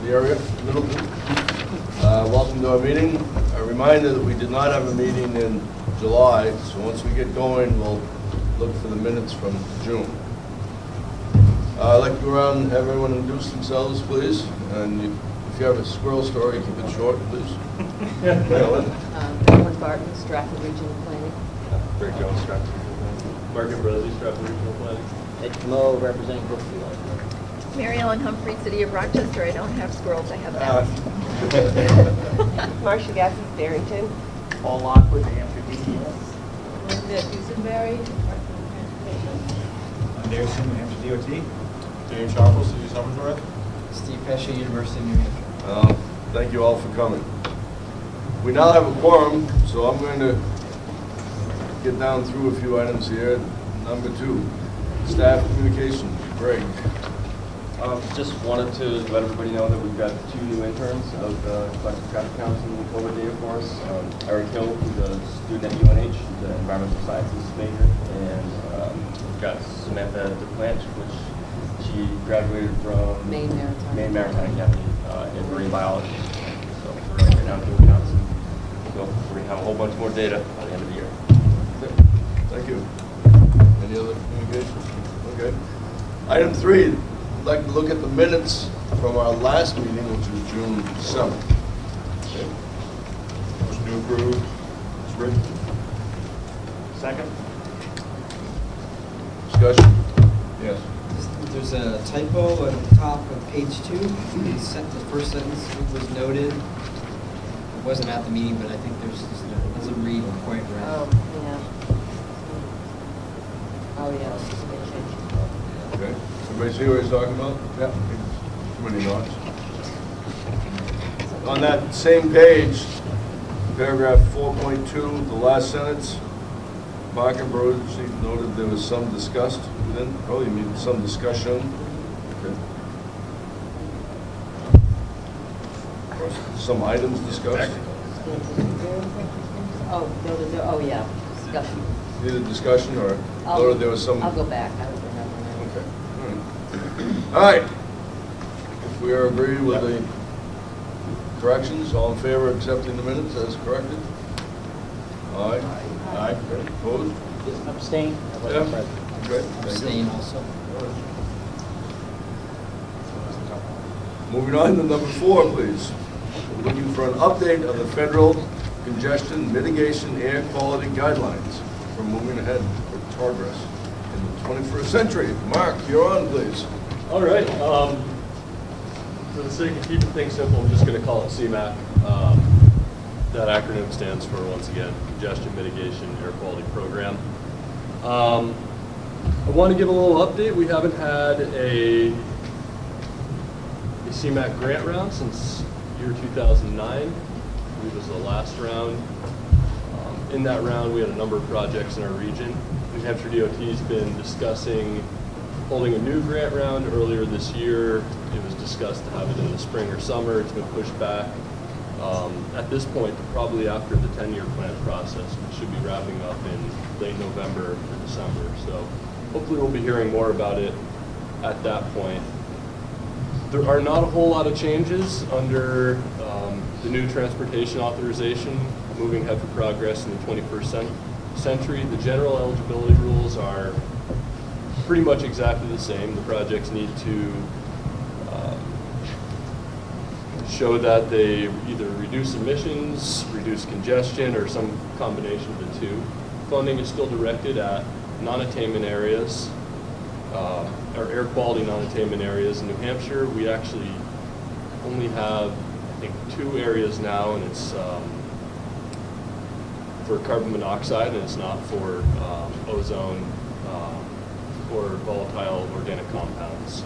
the area, Middleton. Welcome to our meeting. A reminder that we did not have a meeting in July, so once we get going, we'll look for the minutes from June. I'd like to go around and have everyone introduce themselves, please. And if you have a squirrel story, keep it short, please. Ellen Barton, Stratford Regional Planning. Rick Jones, Stratford Regional Planning. Mark Ambrose, Stratford Regional Planning. Ed Comeau, representing Brookfield. Mary Ellen Humphrey, City of Rochester. I don't have squirrels, I have bats. Marcia Gaffney, Barrington. Paul Lockwood, New Hampshire DES. Linda Dusenberry, Department of Transportation. Anderson, New Hampshire DOT. James Sharple, City of Somersworth. Steve Pesci, University of New Hampshire. Thank you all for coming. We now have a quorum, so I'm going to get down through a few items here. Number 2, staff communications. Greg. Just wanted to let everybody know that we've got 2 new interns of the collective traffic counts in COVID data for us. Eric Hill, who's a student at UNH, he's an environmental sciences major, and we've got Samantha DePlanch, which she graduated from Maine Maritime Academy in marine biology. So we're right now doing counts, and so we're going to have a whole bunch more data by the end of the year. Thank you. Any other communications? Okay. Item 3, I'd like to look at the minutes from our last meeting, which was June 7th. Okay. Motion to approve is written. Second. Discussion? Yes. There's a typo at the top of page 2. The first sentence was noted. It wasn't at the meeting, but I think it doesn't read quite right. Oh, yeah. Oh, yeah. Okay. Everybody see what he's talking about? Yeah. Too many knots. On that same page, paragraph 4.2, the last sentence, Mark Ambrose noted there was some discussed within, oh, you mean some discussion? Okay. Or some items discussed? Oh, yeah, discussion. Either discussion or noted there was some. I'll go back, I don't remember now. Okay. All right. If we are agreed with the corrections, all in favor of accepting the minutes as corrected? Aye. Aye. Okay. Opposed? Abstain. I wasn't Yeah. present. Okay. Thank you. Abstain also. Moving on to number 4, please. We're looking for an update of the federal congestion mitigation air quality guidelines for moving ahead with progress in the 21st century. Mark, you're on, please. All right. For the sake of keeping things simple, I'm just going to call it CMAQ. That acronym stands for, once again, Congestion Mitigation Air Quality Program. I want to give a little update. We haven't had a CMAQ grant round since year 2009. I believe was the last round. In that round, we had a number of projects in our region. New Hampshire DOT has been discussing holding a new grant round earlier this year. It was discussed to have it in the spring or summer. It's been pushed back. At this point, probably after the 10-year plan process, which should be wrapping up in late November or December. So hopefully we'll be hearing more about it at that point. There are not a whole lot of changes under the new transportation authorization, moving ahead for progress in the 21st century. The general eligibility rules are pretty much exactly the same. The projects need to show that they either reduce emissions, reduce congestion, or some combination of the two. Funding is still directed at non-attainment areas, or air quality non-attainment areas in New Hampshire. We actually only have, I think, 2 areas now, and it's for carbon monoxide, and it's not for ozone or volatile organic compounds.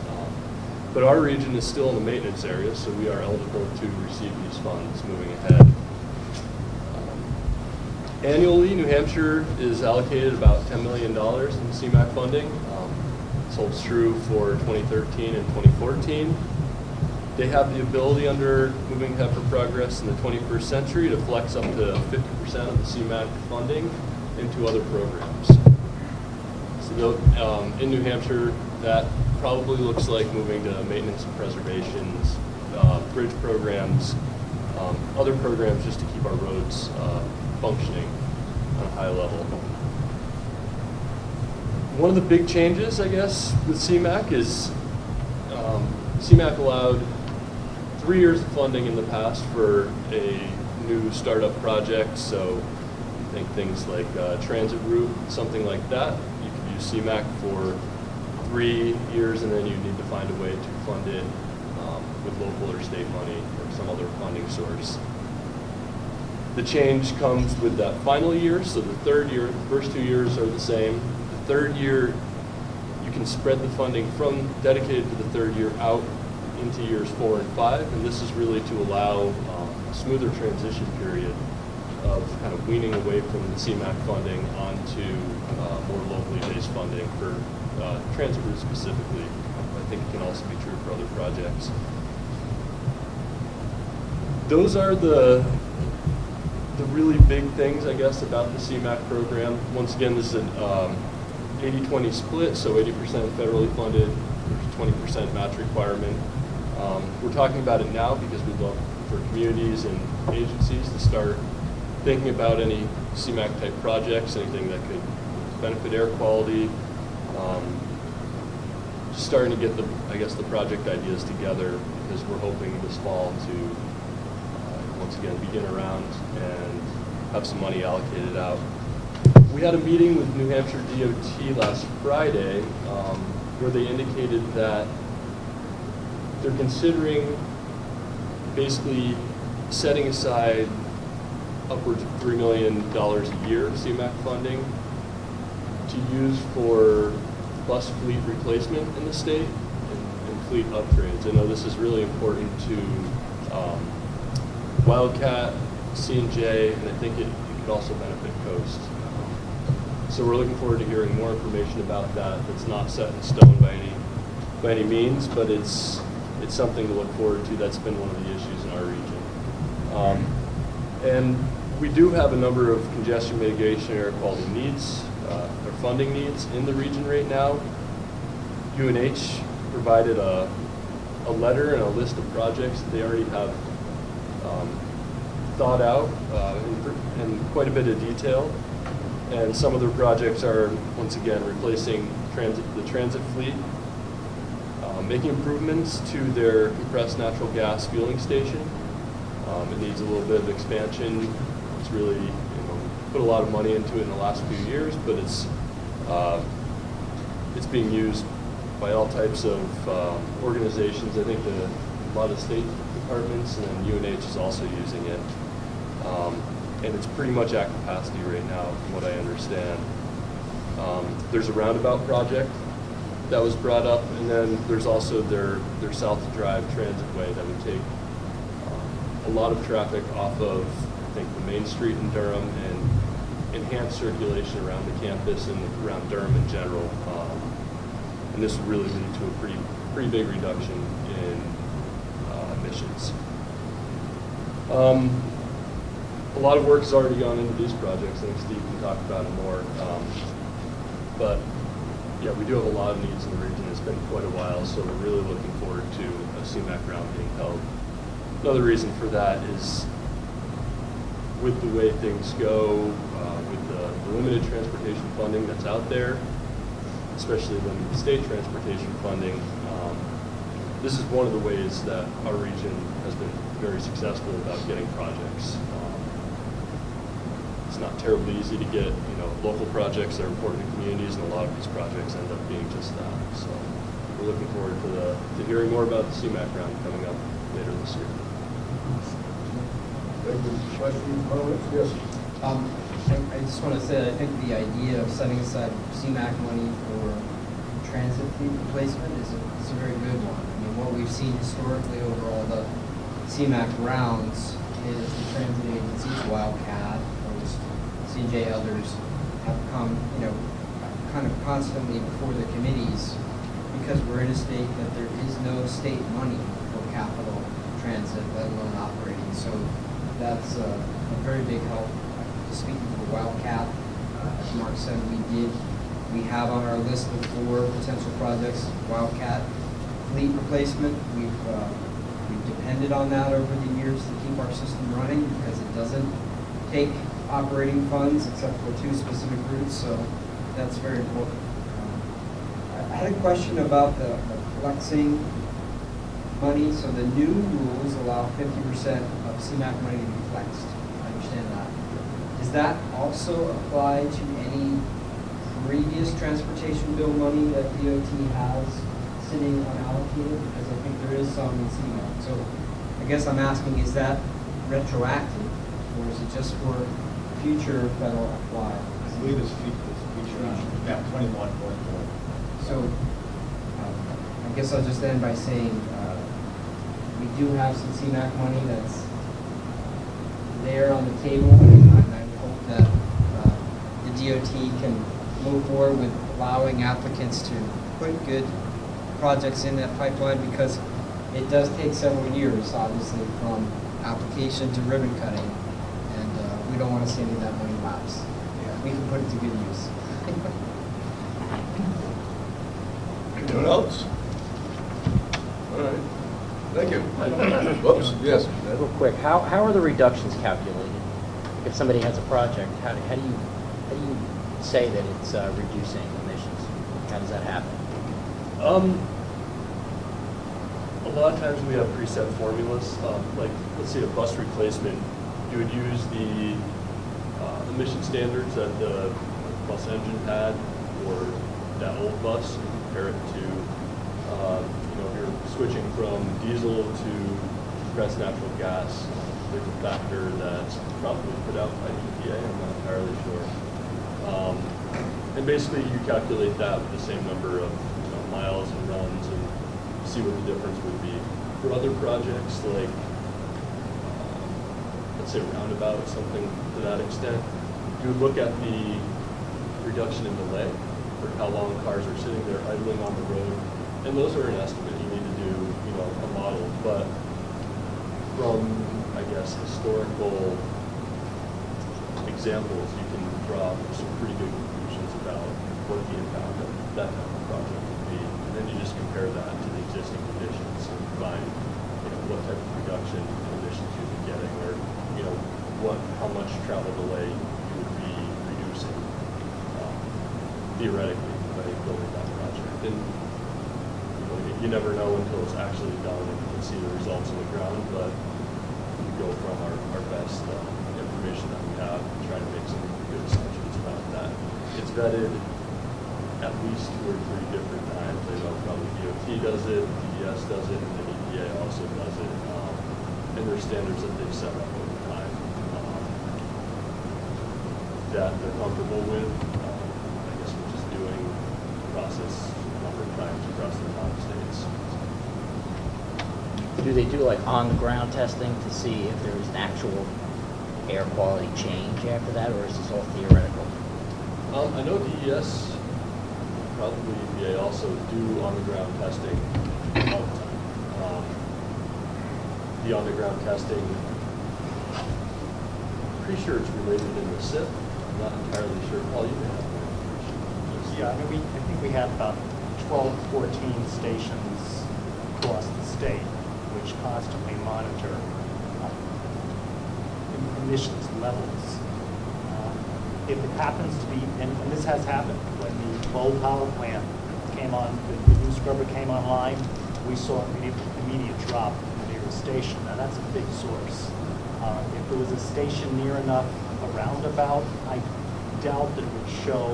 But our region is still in the maintenance area, so we are eligible to receive these funds moving ahead. Annually, New Hampshire is allocated about $10 million in CMAQ funding. This holds true for 2013 and 2014. They have the ability under Moving Ahead for Progress in the 21st Century to flex up to 50% of the CMAQ funding into other programs. So in New Hampshire, that probably looks like moving to maintenance and preservations, bridge programs, other programs just to keep our roads functioning on a high level. One of the big changes, I guess, with CMAQ is CMAQ allowed 3 years of funding in the past for a new startup project. So I think things like transit route, something like that. You could use CMAQ for 3 years, and then you need to find a way to fund it with local or state money or some other funding source. The change comes with that final year, so the third year, the first 2 years are the same. The third year, you can spread the funding from dedicated to the third year out into years 4 and 5, and this is really to allow a smoother transition period of kind of weaning away from the CMAQ funding onto more locally based funding for transit routes specifically. I think it can also be true for other projects. Those are the really big things, I guess, about the CMAQ program. Once again, this is an 80-20 split, so 80% federally funded, there's 20% match requirement. We're talking about it now because we'd love for communities and agencies to start thinking about any CMAQ type projects, anything that could benefit air quality. Just starting to get the project ideas together because we're hoping this fall to once again begin around and have some money allocated out. We had a meeting with New Hampshire DOT last Friday where they indicated that they're considering basically setting aside upwards of $3 million a year CMAQ funding to use for bus fleet replacement in the state and fleet upgrades. I know this is really important to Wildcat, C&J, and I think it could also benefit Coast. So we're looking forward to hearing more information about that. That's not set in stone by any means, but it's something to look forward to. That's been one of the issues in our region. And we do have a number of congestion mitigation air quality needs, or funding needs in the region right now. UNH provided a letter and a list of projects that they already have thought out in quite a bit of detail. And some of their projects are, once again, replacing the transit fleet, making improvements to their compressed natural gas fueling station. It needs a little bit of expansion. It's really, put a lot of money into it in the last few years, but it's being used by all types of organizations. I think a lot of state departments, and then UNH is also using it. And it's pretty much at capacity right now, from what I understand. There's a roundabout project that was brought up, and then there's also their South Drive Transitway that would take a lot of traffic off of, I think, the Main Street in Durham and enhance circulation around the campus and around Durham in general. And this would really lead to a pretty big reduction in emissions. A lot of work has already gone into these projects. I think Steve can talk about it more. But yeah, we do have a lot of needs in the region. It's been quite a while, so we're really looking forward to a CMAQ round being held. Another reason for that is with the way things go, with the limited transportation funding that's out there, especially limited state transportation funding, this is one of the ways that our region has been very successful about getting projects. It's not terribly easy to get, local projects that are important to communities, and a lot of these projects end up being just that. So we're looking forward to hearing more about the CMAQ round coming up later this year. Thank you. Questions, comments? Yes. I just want to say that I think the idea of setting aside CMAQ money for transit fleet replacement is a very good one. I mean, what we've seen historically over all the CMAQ rounds is the transit agencies, Wildcat, CJ, others, have come, kind of constantly before the committees because we're in a state that there is no state money for capital transit, let alone operating. So that's a very big help. Speaking for Wildcat, as Mark said, we have on our list of 4 potential projects Wildcat fleet replacement. We've we've depended on that over the years to keep our system running because it doesn't take operating funds except for 2 specific routes, so that's very important. I had a question about the flexing money. So the new rules allow 50% of CMAQ money to be flexed. I understand that. Does that also apply to any previous transportation bill money that DOT has sitting unallocated? Because I think there is some in CMAQ. So I guess I'm asking, is that retroactive or is it just for future federal apply? I believe it's future, yeah, 21 going forward. So I guess I'll just end by saying we do have some CMAQ money that's there on the table, and I would hope that the DOT can move forward with allowing applicants to put good projects in that pipeline, because it does take several years, obviously, from application to ribbon cutting, and we don't want to see any of that money lapse. We can put it to good use. Anyone else? All right, thank you. Whoops, yes. Real quick, how are the reductions calculated? If somebody has a project, how do you say that it's reducing emissions? How does that happen? A lot of times we have preset formulas. Like, let's say a bus replacement, you would use the emission standards that the bus engine had for that old bus and compare it to, if you're switching from diesel to compressed natural gas, there's a factor that's probably put out by EPA, I'm not entirely sure. And basically you calculate that with the same number of miles and runs and see what the difference would be. For other projects like, let's say roundabout, something to that extent, you would look at the reduction in delay, or how long cars are sitting there idling on the road, and those are an estimate. You need to do, a model, but from, I guess, historical examples, you can draw some pretty good conclusions about what the impact of that type of project would be, and then you just compare that to the existing conditions and find, what type of reduction in emissions you'd be getting, or, how much travel delay you would be reducing, theoretically, by building that project. And you never know until it's actually done and you can see the results on the ground, but we go from our best information that we have and try to make some good assumptions about that. It's vetted at least 2 or 3 different times. I know probably DOT does it, DES does it, and then EPA also does it. And there's standards that they've set up over time that they're comfortable with. I guess we're just doing the process a number of times across the United States. Do they do like on-the-ground testing to see if there's an actual air quality change after that, or is this all theoretical? I know DES, probably EPA also do on-the-ground testing all the time. The on-the-ground testing, pretty sure it's related in the SIP. I'm not entirely sure. Paul, you may have more information. Yeah, I think we have about 12, 14 stations across the state which constantly monitor emissions levels. If it happens to be, and this has happened, when the Bow power plant came on, the new scrubber came online, we saw an immediate drop in the nearest station. Now that's a big source. If there was a station near enough, a roundabout, I doubt that it would show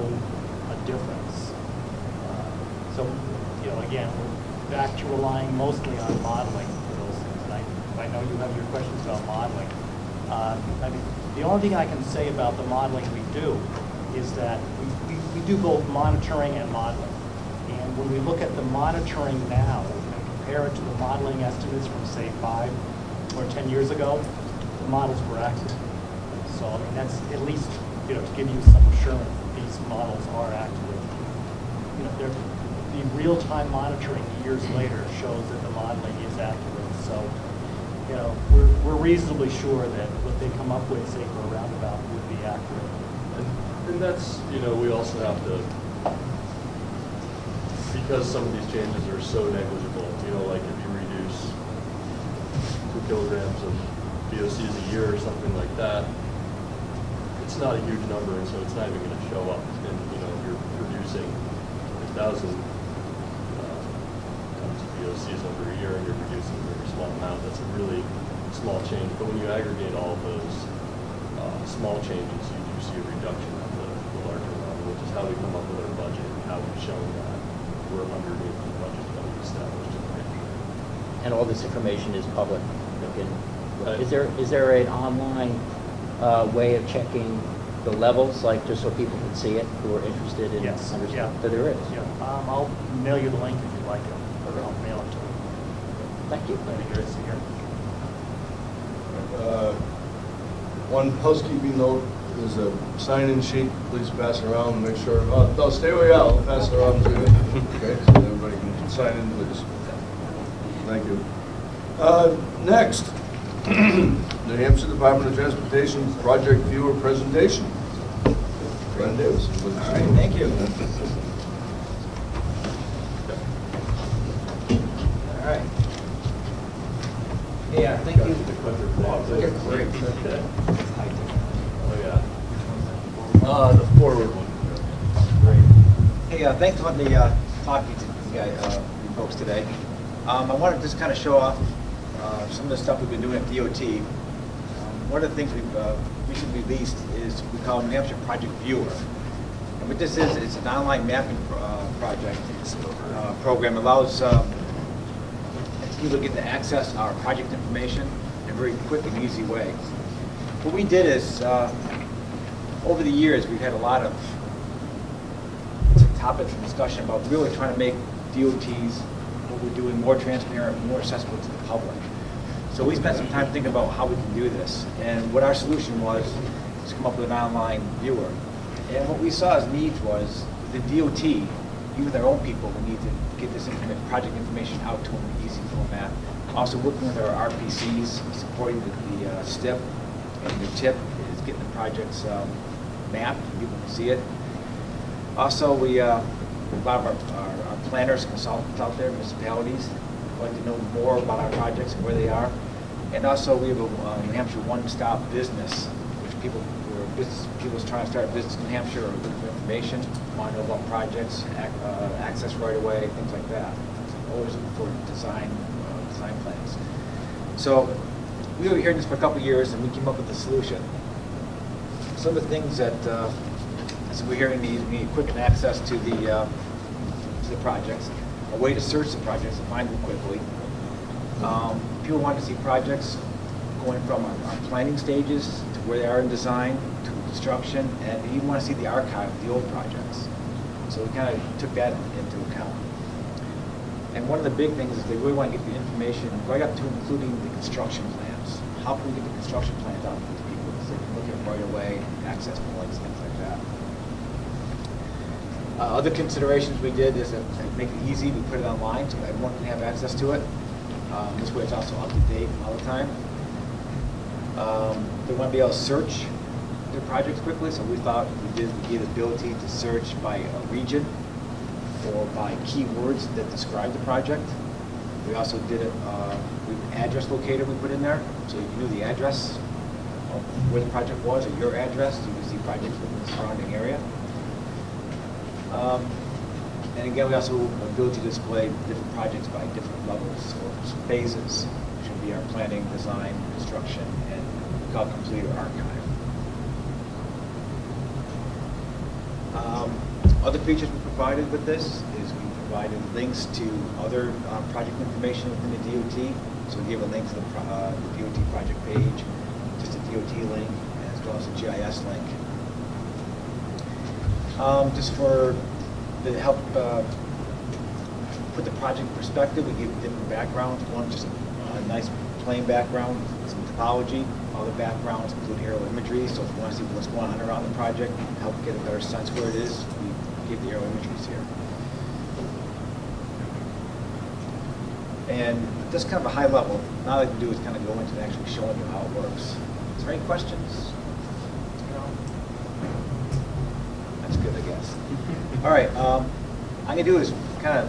a difference. So, again, we're back to relying mostly on modeling for those things. And I know you have your questions about modeling. The only thing I can say about the modeling we do is that we do both monitoring and modeling. And when we look at the monitoring now and compare it to the modeling estimates from, say, 5 or 10 years ago, the models were accurate. So, that's at least, to give you some assurance that these models are accurate. The real-time monitoring years later shows that the modeling is accurate. So, we're reasonably sure that what they come up with, say, for a roundabout would be accurate. And that's, we also have to, because some of these changes are so negligible, like if you reduce kilograms of VOCs a year or something like that, it's not a huge number, and so it's not even going to show up. And you know, if you're producing 1,000 tons of VOCs over a year, and you're producing a very small amount, that's a really small change. But when you aggregate all of those small changes, you do see a reduction at the larger level, which is how we come up with our budget and how we've shown that we're underneath the budget that we established in the year. And all this information is public. You can- Right. Is there an online way of checking the levels, like just so people can see it who are interested in Yes, understanding? yeah. So there is. Yeah, I'll mail you the link if you'd like it, or I'll mail it to you. Thank you. Here it is, here. One housekeeping note, there's a sign-in sheet, please pass it around and make sure, no, stay where you are, I'll pass it around to you. Okay, so everybody can sign in, please. Thank you. Next, New Hampshire Department of Transportation Project Viewer Presentation. Glenn Davis. All right, thank you. All right. Yeah, thank you. You're great. Oh, yeah. The forward one. Hey, thanks for letting me talk to you guys, you folks today. I want to just kind of show off some of the stuff we've been doing at DOT. One of the things we've recently released is we call New Hampshire Project Viewer. And what this is, it's an online mapping project. Program allows people to get to access our project information in a very quick and easy way. What we did is, over the years, we've had a lot of topics and discussion about really trying to make DOTs, what we're doing, more transparent, more accessible to the public. So we spent some time thinking about how we can do this. And what our solution was to come up with an online viewer. And what we saw as needs was the DOT, even their own people, we need to get this project information out to them in easy format. Also working with our RPCs, supporting the STIP, and the TIP is getting the projects mapped, and people can see it. Also, we a lot of our planners, consultants out there, municipalities, want to know more about our projects and where they are. And also, we have a New Hampshire one-stop business, which people trying to start a business in New Hampshire or looking for information, want to know about projects, access right away, things like that. Always looking for design plans. So we were hearing this for a couple of years, and we came up with a solution. Some of the things that so we're hearing we need quick access to the projects, a way to search the projects and find them quickly. People want to see projects going from our planning stages to where they are in design to construction, and they even want to see the archive of the old projects. So we kind of took that into account. And one of the big things is they really want to get the information right up to including the construction plans. How can we get the construction plans out to people so they can look at it right away, access points, things like that. Other considerations we did is to make it easy. We put it online so everyone can have access to it. This way it's also up to date all the time. They want to be able to search their projects quickly, so we thought we gave the ability to search by a region or by keywords that describe the project. We also did it with address locator we put in there, so you knew the address of where the project was or your address. You could see projects within the surrounding area. And again, we also have the ability to display different projects by different levels or phases, which would be our planning, design, construction, and we call complete or archive. Other features we provided with this is we provided links to other project information within the DOT. So we gave a link to the DOT project page, just a DOT link, as well as a GIS link. Just for to help put the project in perspective, we give different backgrounds. One, just a nice plain background, some topology. Other backgrounds include aerial imagery, so if you want to see what's going on around the project, help get a better sense where it is, we give the aerial imageries here. And just kind of a high level, now all I can do is kind of go into actually showing you how it works. Is there any questions? That's good, I guess. All right, I'm going to do is kind of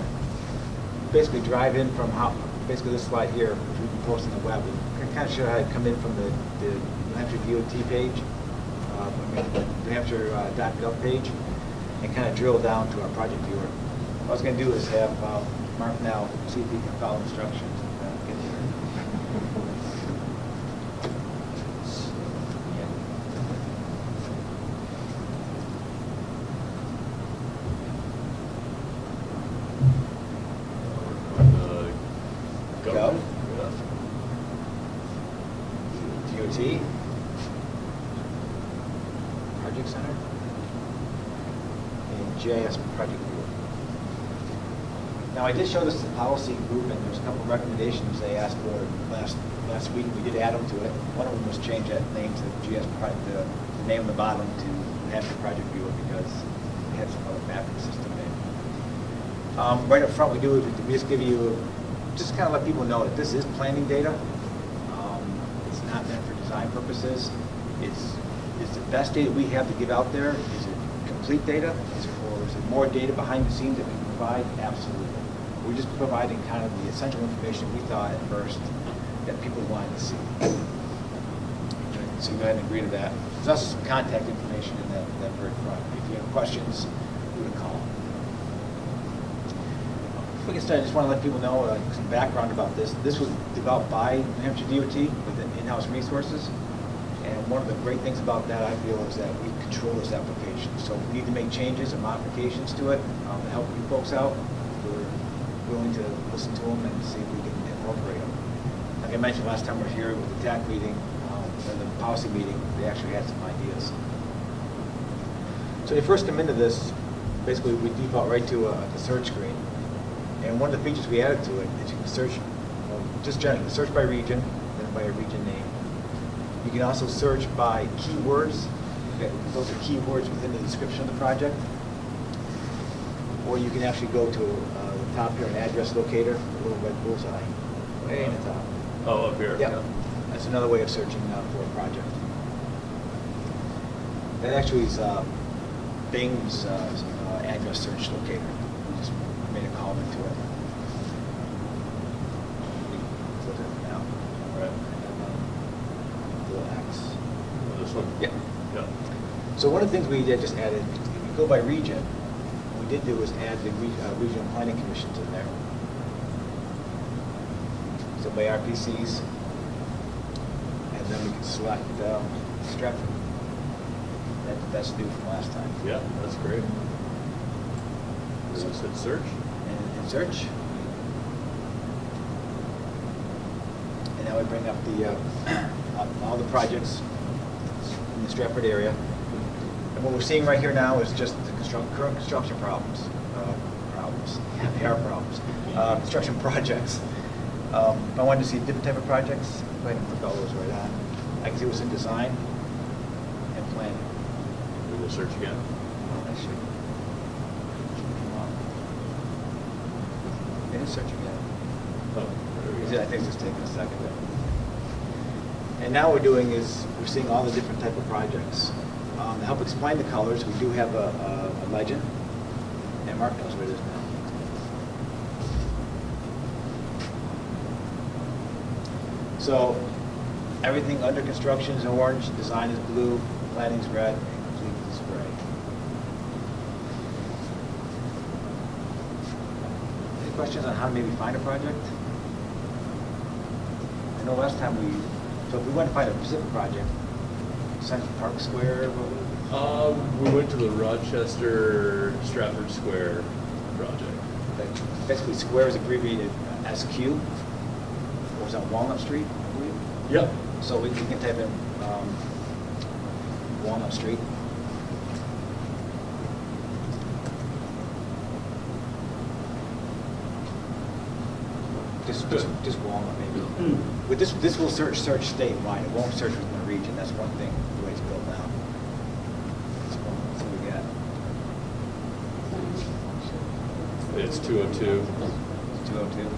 basically drive in from how, basically this slide here, which we can post on the web, and kind of show how it come in from the New Hampshire DOT page, New Hampshire .gov page, and kind of drill down to our project viewer. What I was going to do is have Mark now see if he can follow instructions and get there. Government? DOT, Project Center, and GIS Project Viewer. Now, I did show this to the policy group, and there's a couple of recommendations they asked for last week. We did add them to it. One of them was change that name to GIS, the name on the bottom to New Hampshire Project Viewer because we had some other mapping system in. Right up front, we just give you, just kind of let people know that this is planning data. It's not meant for design purposes. It's the best data we have to give out there. Is it complete data? Or is it more data behind the scenes that we can provide? Absolutely. We're just providing kind of the essential information we thought at first that people wanted to see. So go ahead and agree to that. There's also some contact information in that very front. If you have questions, who to call. Before we get started, I just want to let people know some background about this. This was developed by New Hampshire DOT with in-house resources. And one of the great things about that, I feel, is that we control this application. So if we need to make changes or modifications to it to help you folks out, we're willing to listen to them and see if we can incorporate them. Like I mentioned last time we were here with the TAC meeting, and the policy meeting, they actually had some ideas. So when you first come into this, basically we default right to the search screen. And one of the features we added to it is you can search, just generally, search by region, then by a region name. You can also search by keywords. Those are keywords within the description of the project. Or you can actually go to the top here, an address locator, a little red bullseye, way in the top. Oh, up here. Yeah. That's another way of searching for a project. That actually is Bing's address search locator. We just made a call into it. Look at it now. Right. Little X. Oh, this one? Yeah. Yeah. So one of the things we just added, if you go by region, what we did do was add the regional planning commissions in there. So by RPCs, and then we can select Stratford. That's new from last time. Yeah, that's great. So just hit search. And search. And now we bring up the all the projects in the Stratford area. And what we're seeing right here now is just the current construction problems. Yeah, they are problems. Construction projects. If I wanted to see a different type of projects, go ahead and put all those right on. I can see what's in design and planning. We will search again. I should. And search again. Oh, there we go. I think it's just taking a second. And now what we're doing is we're seeing all the different type of projects. To help explain the colors, we do have a legend. And Mark knows where it is now. So everything under construction is orange, design is blue, planning's red, and complete is gray. Any questions on how to maybe find a project? I know last time so if we want to find a specific project, Central Park Square, We went to the Rochester Stratford Square project. basically square is abbreviated SQ, or is that Walnut Street, I believe? Yep. So we can type in Walnut Street. Just Walnut maybe. But this will search statewide. It won't search within a region. That's one thing, the way it's built now. That's what we got. It's 202. 202.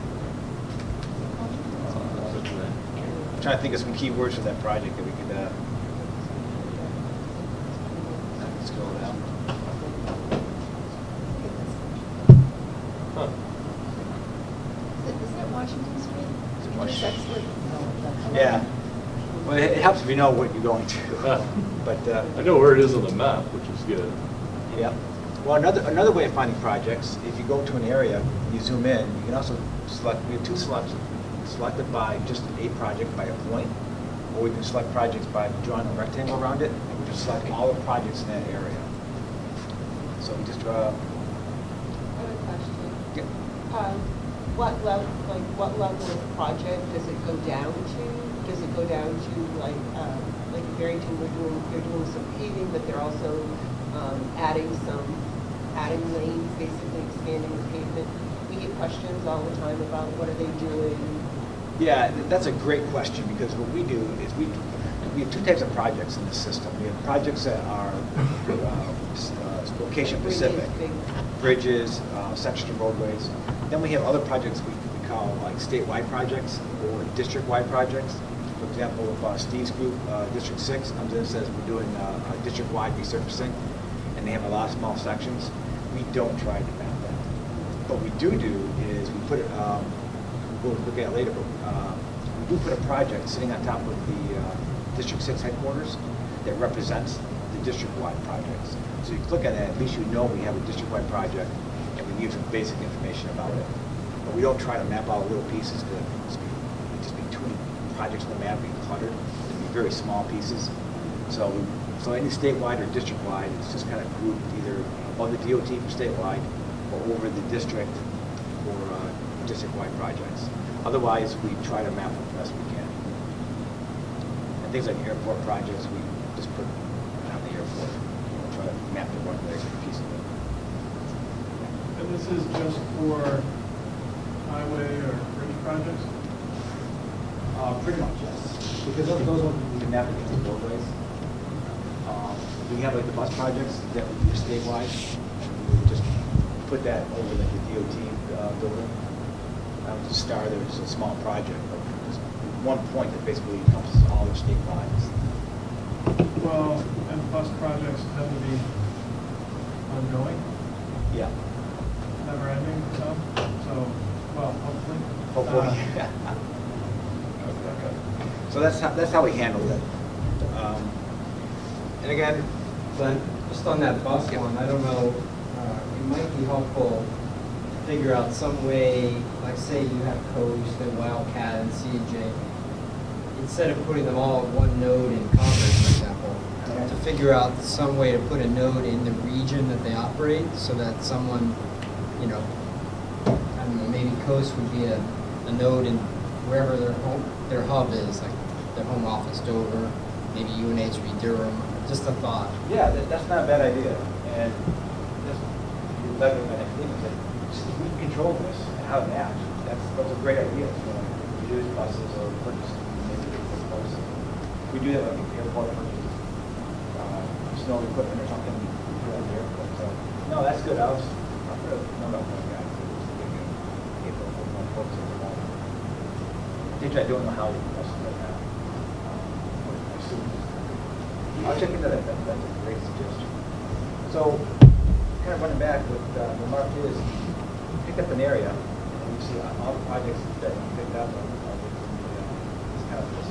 I'm trying to think of some keywords for that project that we could scroll down. Huh. Isn't it Washington Street? Is it Washington? That's what- Yeah. Well, it helps if you know what you're going to. But, I know where it is on the map, which is good. yeah. Well, another way of finding projects, if you go to an area, you zoom in, you can also select, we have two selections. Selected by just a project by a point, or we can select projects by drawing a rectangle around it, and we just select all the projects in that area. So we just draw, I have a question. yeah. What level of project does it go down to? Does it go down to like in Barrington, they're doing some paving, but they're also adding lanes, basically expanding the pavement. We get questions all the time about what are they doing. Yeah, that's a great question, because what we do is we have two types of projects in this system. We have projects that are location specific, bridges, sections of roadways. Then we have other projects we call like statewide projects or district-wide projects. For example, if Steve's group, District 6, comes in and says we're doing a district-wide resurfacing, and they have a lot of small sections, we don't try to map that. What we do is we put it, we'll look at it later, but we do put a project sitting on top of the District 6 headquarters that represents the district-wide projects. So you can look at it, at least you know we have a district-wide project, and we give some basic information about it. But we don't try to map out little pieces, because it'd just be too many projects on the map being cluttered. It'd be very small pieces. So any statewide or district-wide, it's just kind of grouped either above the DOT for statewide or over the district for district-wide projects. Otherwise, we try to map them the best we can. And things like airport projects, we just put on the airport, try to map the one piece of it. And this is just for highway or bridge projects? Pretty much, yes. Because those ones we map against the roadways. We have like the bus projects that would be statewide, and we would just put that over like the DOT building. The Star, there was a small project, but just one point that basically encompasses all the state lines. Well, and bus projects tend to be ongoing, Yeah. never ending, so well, hopefully. Hopefully. So that's how we handle it. And again, But just on that bus one, I don't know, it might be helpful to figure out some way, like say you have Coast and Wildcat and C&J, instead of putting them all at one node in Concord, for example, to figure out some way to put a node in the region that they operate, so that someone, I don't know, maybe Coast would be a node in wherever their hub is, like their home office, Dover, maybe UNH would be Durham. Just a thought. yeah, that's not a bad idea. And just better than anything is that we control this and how to match. That's a great idea. We use buses or purchase maybe buses. We do that like an airport purchase, snow equipment or something. We do that at the airport. So no, that's good. I'll put a number on that guy. I don't know how you can bust it right now. I assume. I'll check into that. That's a great suggestion. So, kind of running back, what the mark is, you pick up an area, and you see all the projects that you picked up on this kind of this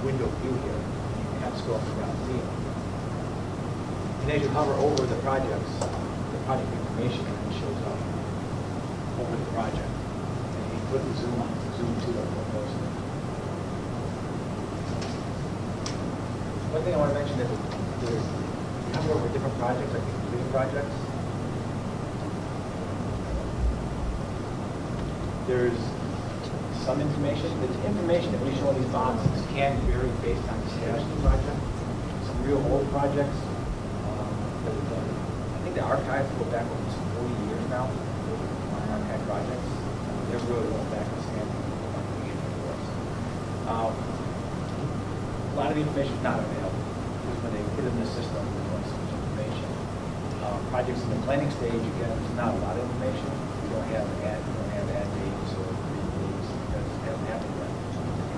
window view here. You can kind of scroll up and down and see them. And as you hover over the projects, the project information shows up over the project. And you put the zoom to it. One thing I want to mention is there's a number of different projects, like completed projects. There's some information. The information that we show in these boxes can vary based on the status of the project. Some real old projects that we've done. I think the archives go back over 40 years now on archive projects. They're really going back to standing for us. A lot of the information is not available because when they put it in the system, there's only so much information. Projects in the planning stage, again, there's not a lot of information. We don't have ad dates or read dates because it hasn't happened yet.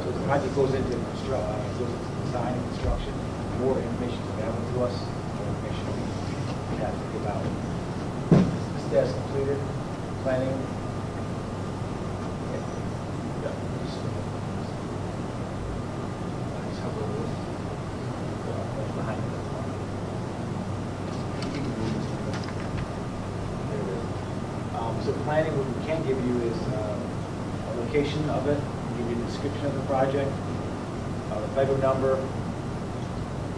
So as the project goes into design and construction, more information is available to us, more information we have to give out. Status completed, planning. planning, what we can give you is a location of it, give you a description of the project, the FIGO number,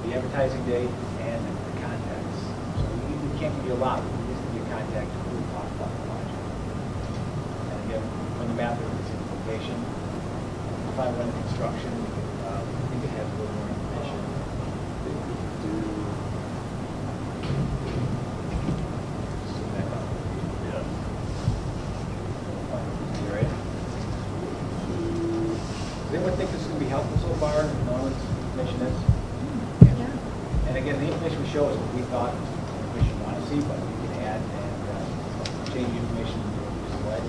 the advertising date, and the contacts. So we can't give you a lot, we just give you a contact who will talk about the project. And again, when the map is in the location, if I went to construction, we could have a little more information. Does anyone think this is going to be helpful so far? No, this information is. Yeah. And again, the information we show is what we thought the commission want to see, but we can add and change the information in a useful way.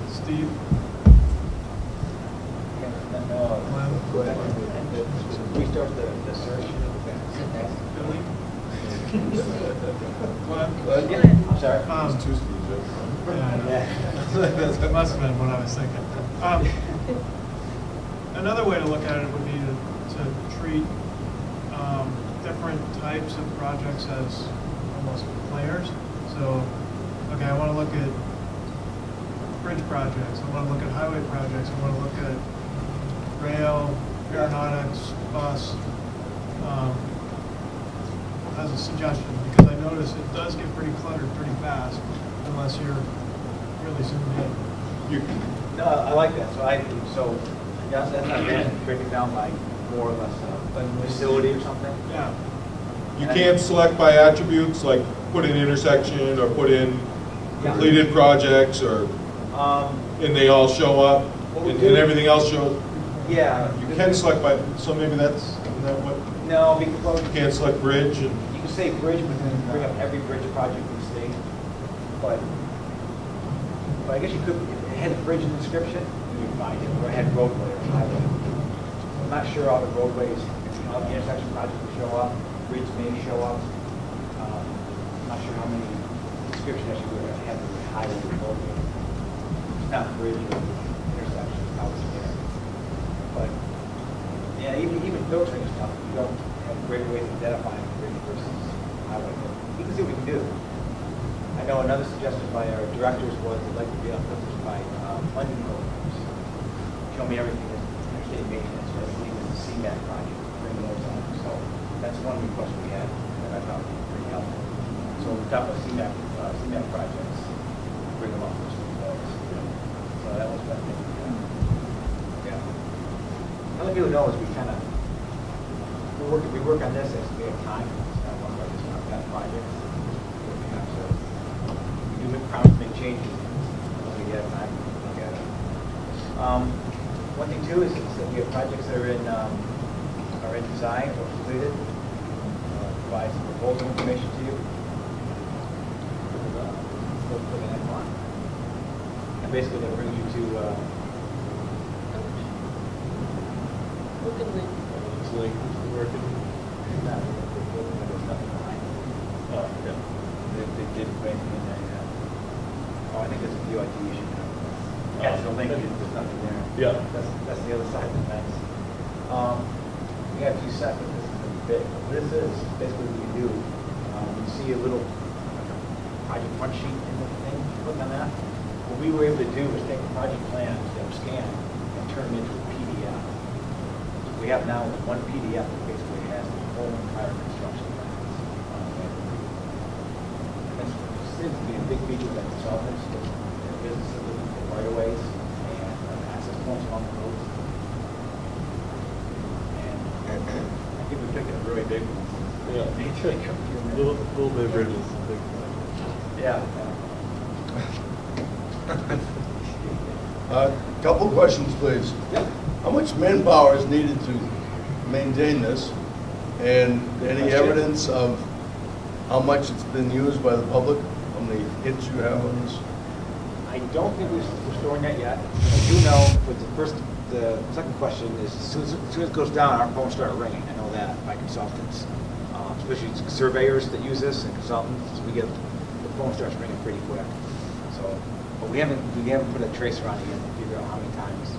Steve? Restart the search. Billy? I'm sorry. That must have been what I was thinking. Another way to look at it would be to treat different types of projects as almost players. So, okay, I want to look at bridge projects, I want to look at highway projects, I want to look at rail, aeronautics, bus, as a suggestion, because I notice it does get pretty cluttered pretty fast unless you're really zoomed in. No, I like that. So yeah, that's not bad. Break it down by more or less a facility or something. Yeah. You can't select by attributes, like put in intersection or put in completed projects, or and they all show up, and everything else shows. Yeah. You can select by, so maybe isn't that what? No, because You can't select bridge, and you can say bridge, but then bring up every bridge project in the state. But I guess you could, if it had a bridge in the description, you would find it, or it had roadway or highway. I'm not sure all the roadways, all the intersection projects will show up, bridge may show up. I'm not sure how many descriptions actually would have the highway or roadway. It's not bridge or intersection, how it's there. But, yeah, even filtering stuff, you don't have great ways of identifying bridge versus highway. But you can see what we can do. I know another suggestion by our directors was they'd like to be on filters by funding programs. Show me everything that's actually maintenance, or even the CMAC project, bring those on. So that's one request we had that I thought would be pretty helpful. So we talked about CMAC projects, bring them up for some of those. So that was one thing. Yeah. Other people know is we kind of we work on this as we have time. It's not one of our just not that project. We have to we do promise to make changes when we get time to look at it. One thing too is that we have projects that are in design or completed. Provide some proposal information to you. For the next one. And basically that brings you to Look at the, This link is working. there's nothing behind it. Oh, yeah. They didn't put anything in there yet. Oh, I think there's a few ID issue now. Yeah, there's no link, there's nothing there. Yeah. That's the other side of the fence. We got 2 seconds, this is pretty big. This is basically what you do. You see a little project front sheet in the thing, click on that. What we were able to do was take the project plans that were scanned and turn them into a PDF. We have now one PDF that basically has the whole entire construction plans. And this seems to be a big feature that consultants, businesses looking for right-of-ways and access points along the road. And I think we picked a really big one. Yeah. Little bit bridges, big one. Yeah. Couple questions, please. How much manpower is needed to maintain this? And any evidence of how much it's been used by the public? How many hits you have on this? I don't think we're storing that yet. I do know, but the second question is, as soon as it goes down, our phones start ringing. I know that by consultants, especially surveyors that use this and consultants. The phone starts ringing pretty quick. So, but we haven't put a tracer on it yet to figure out how many times.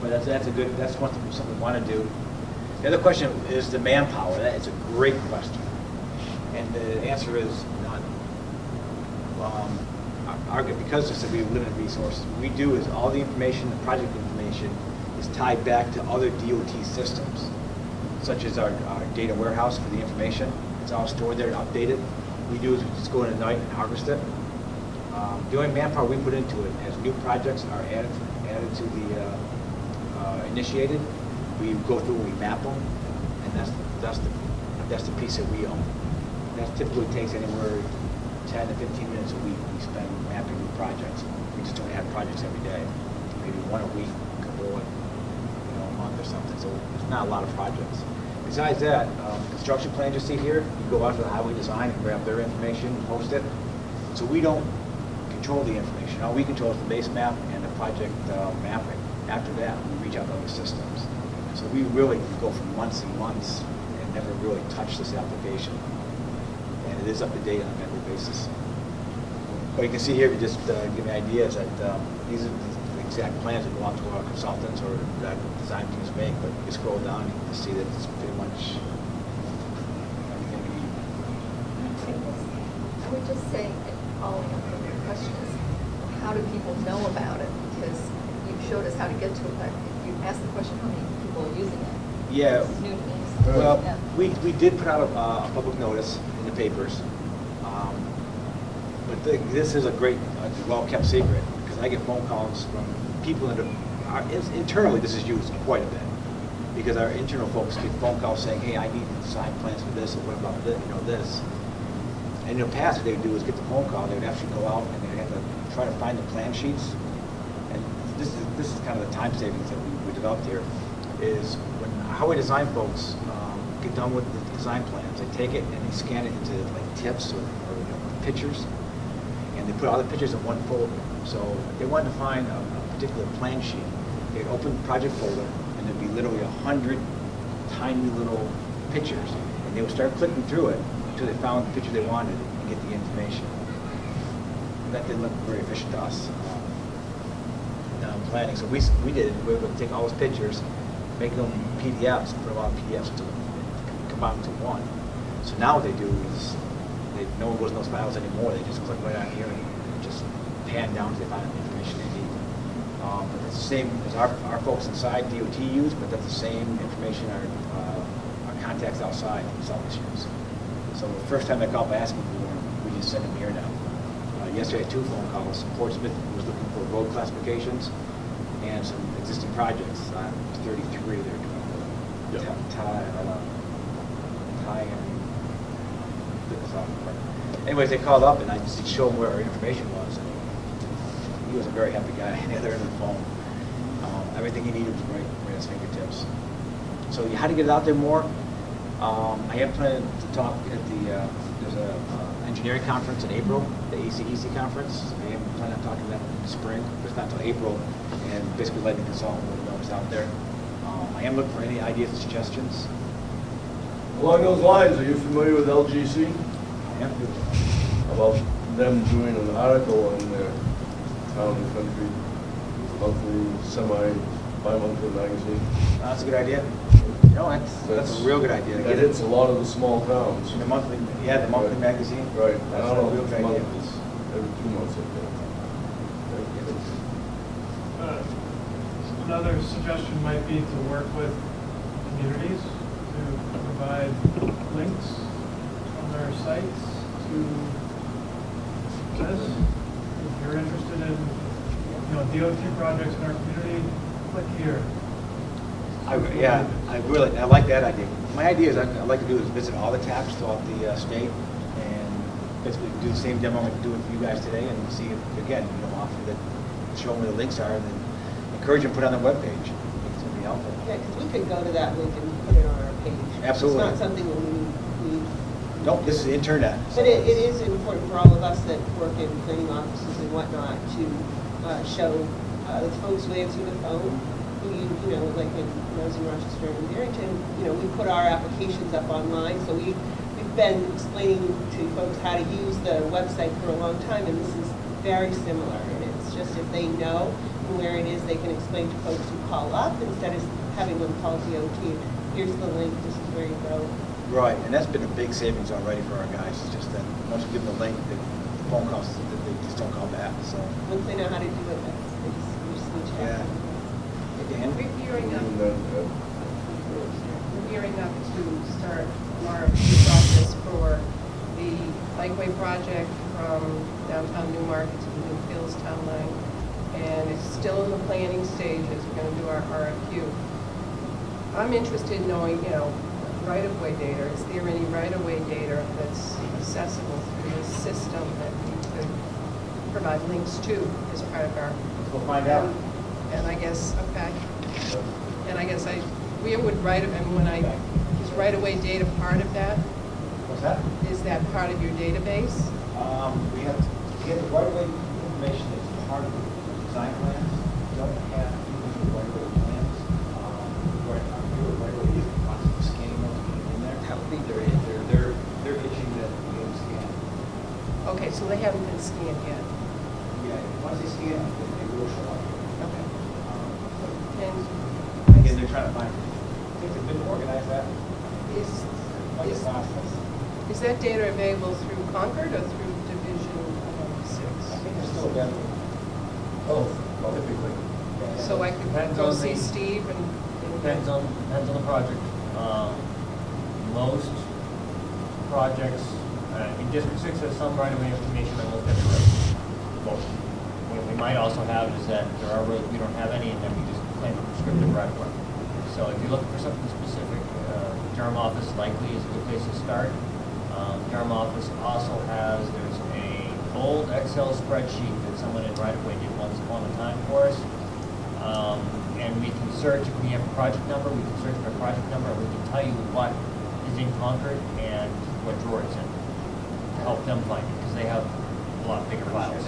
But that's something we want to do. The other question is the manpower. That is a great question. And the answer is none. Because it's we have limited resources, what we do is all the information, the project information, is tied back to other DOT systems, such as our data warehouse for the information. It's all stored there and updated. What we do is we just go in at night and harvest it. The only manpower we put into it, as new projects are added to the initiated, we go through and we map them, and that's the piece that we own. That typically takes anywhere 10 to 15 minutes a week we spend mapping new projects. We just don't have projects every day. Maybe one a week, a couple a month or something. So there's not a lot of projects. Besides that, construction plans you see here, you go out to the highway design and grab their information and post it. So we don't control the information. All we control is the base map and the project mapping. After that, we reach out to other systems. So we really go for months and months and never really touch this application. And it is up to date on a monthly basis. What you can see here, if you just give me ideas that these are the exact plans that belong to our consultants or that design teams make, but you scroll down, you can see that it's pretty much everything we need. I would just say, following up on your question is, how do people know about it? Because you showed us how to get to it, but you asked the question, how many people are using it? Yeah. This is new to me. So, Well, yeah. we did put out a public notice in the papers, but this is a great, well-kept secret, because I get phone calls from people that internally this is used quite a bit, because our internal folks get phone calls saying, hey, I need design plans for this, or what about this, this. And in the past, what they would do is get the phone call, they would actually go out and they'd have to try to find the plan sheets. And this is kind of the time savings that we developed here, is when highway design folks get done with the design plans, they take it and they scan it into like tips or pictures, and they put all the pictures in one folder. So if they wanted to find a particular plan sheet, they'd open the project folder and there'd be literally 100 tiny little pictures, and they would start clicking through it until they found the picture they wanted and get the information. And that didn't look very efficient to us. Planning. So we did it. We would take all those pictures, make them PDFs, and put them on PDFs to combine them to one. So now what they do is no one goes in those files anymore. They just click right on here and just pan down until they find the information they need. But it's the same as our folks inside DOT use, but that's the same information our contacts outside consultants use. So the first time they called asking for one, we just send them here now. Yesterday I had 2 phone calls. Portsmouth was looking for road classifications and some existing projects. 33 they're doing the tie and anyways, they called up and I just showed them where our information was. And he was a very happy guy on the other end of the phone. Everything he needed was right at his fingertips. So how to get it out there more? I am planning to talk at there's a engineering conference in April, the ACEC conference. I am planning on talking to them in the spring, but it's not until April, and basically letting the consultant know what's out there. I am looking for any ideas and suggestions. Along those lines, are you familiar with LGC? I am. About them doing an article in their town and country monthly, bi-monthly magazine? That's a good idea. That's a real good idea. That hits a lot of the small towns. The monthly, the monthly magazine. Right. That's I don't a know real if good it's idea. monthly, it's every 2 months, I think. Another suggestion might be to work with communities to provide links on their sites to this. If you're interested in, DOT projects in our community, click here. I like that idea. My idea is I'd like to do is visit all the taps throughout the state and basically do the same demo like we do with you guys today and see if, again, offer that, show them where the links are and then encourage them to put it on their webpage. I think it's going to be helpful. Yeah, because we could go to that link and put it on our page. Absolutely. It's not something that we Nope, this is internet. But it is important for all of us that work in planning offices and whatnot to show the folks who answer the phone, who like when I was in Rochester and Barrington, we put our applications up online. So we've been explaining to folks how to use the website for a long time, and this is very similar. And it's just if they know where it is, they can explain to folks who call up instead of having them call DOT. Here's the link, this is where you go. Right, and that's been a big savings already for our guys. It's just that once we give them the link, the phone calls, they just don't call back, so. Once they know how to do it, we just need to have them. Hey, Dan? We're gearing up, And then, we're gearing up to start our process for the bikeway project from downtown Newmarket to the New Fields Town Line. And it's still in the planning stages. We're going to do our RFQ. I'm interested in knowing, right-of-way data. Is there any right-of-way data that's accessible through this system that we could provide links to as part of our? We'll find out. And I guess, okay. And I guess where would is right-of-way data part of that? What's that? Is that part of your database? We have to get the right-of-way information that's part of the design plans. We don't have the right-of-way plans. Right-of-way is constantly scanning those in there. I don't think they're itching that we have scanned. Okay, so they haven't been scanned yet. Yeah, once they scan them, then they will show up. Okay. And Again, they're trying to find, I think they've been organized that, like a process. is that data available through Concord or through Division I 6? think they're still available. Oh, typically. So I could Depends go on see the- Steve and. Depends on the project. Most projects, in District 6 has some right-of-way information on most every road. Most. What we might also have is that there are roads we don't have any, and then we just claim a prescriptive right-of-way. So if you're looking for something specific, Durham office likely is a good place to start. Durham office also there's a old Excel spreadsheet that someone in right-of-way did once upon a time for us. And we can search, if we have a project number, we can search for a project number, and we can tell you what is in Concord and what drawer it's in, to help them find it, because they have a lot bigger files.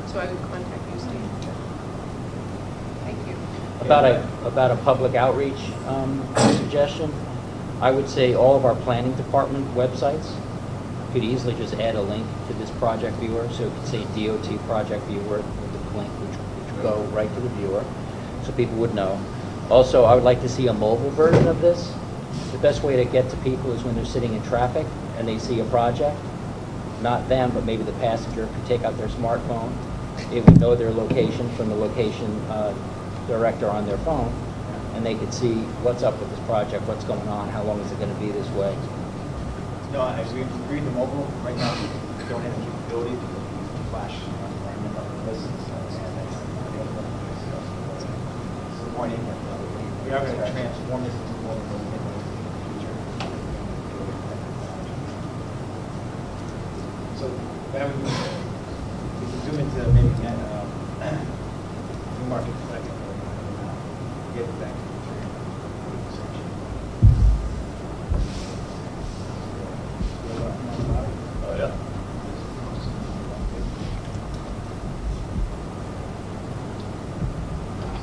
So I would contact you, Steve. Thank you. About a public outreach suggestion, I would say all of our planning department websites could easily just add a link to this project viewer, so it could say DOT project viewer with the link, which would go right to the viewer, so people would know. Also, I would like to see a mobile version of this. The best way to get to people is when they're sitting in traffic and they see a project. Not them, but maybe the passenger could take out their smartphone. It would know their location from the location director on their phone, and they could see what's up with this project, what's going on, how long is it going to be this way. No, as we read the mobile, right now, we don't have the capability to use the flash environment of the business. Disappointing. We are going to transform this into mobile in the future. So, we can zoom into maybe again, new market second. Get back to the section. Oh, yeah.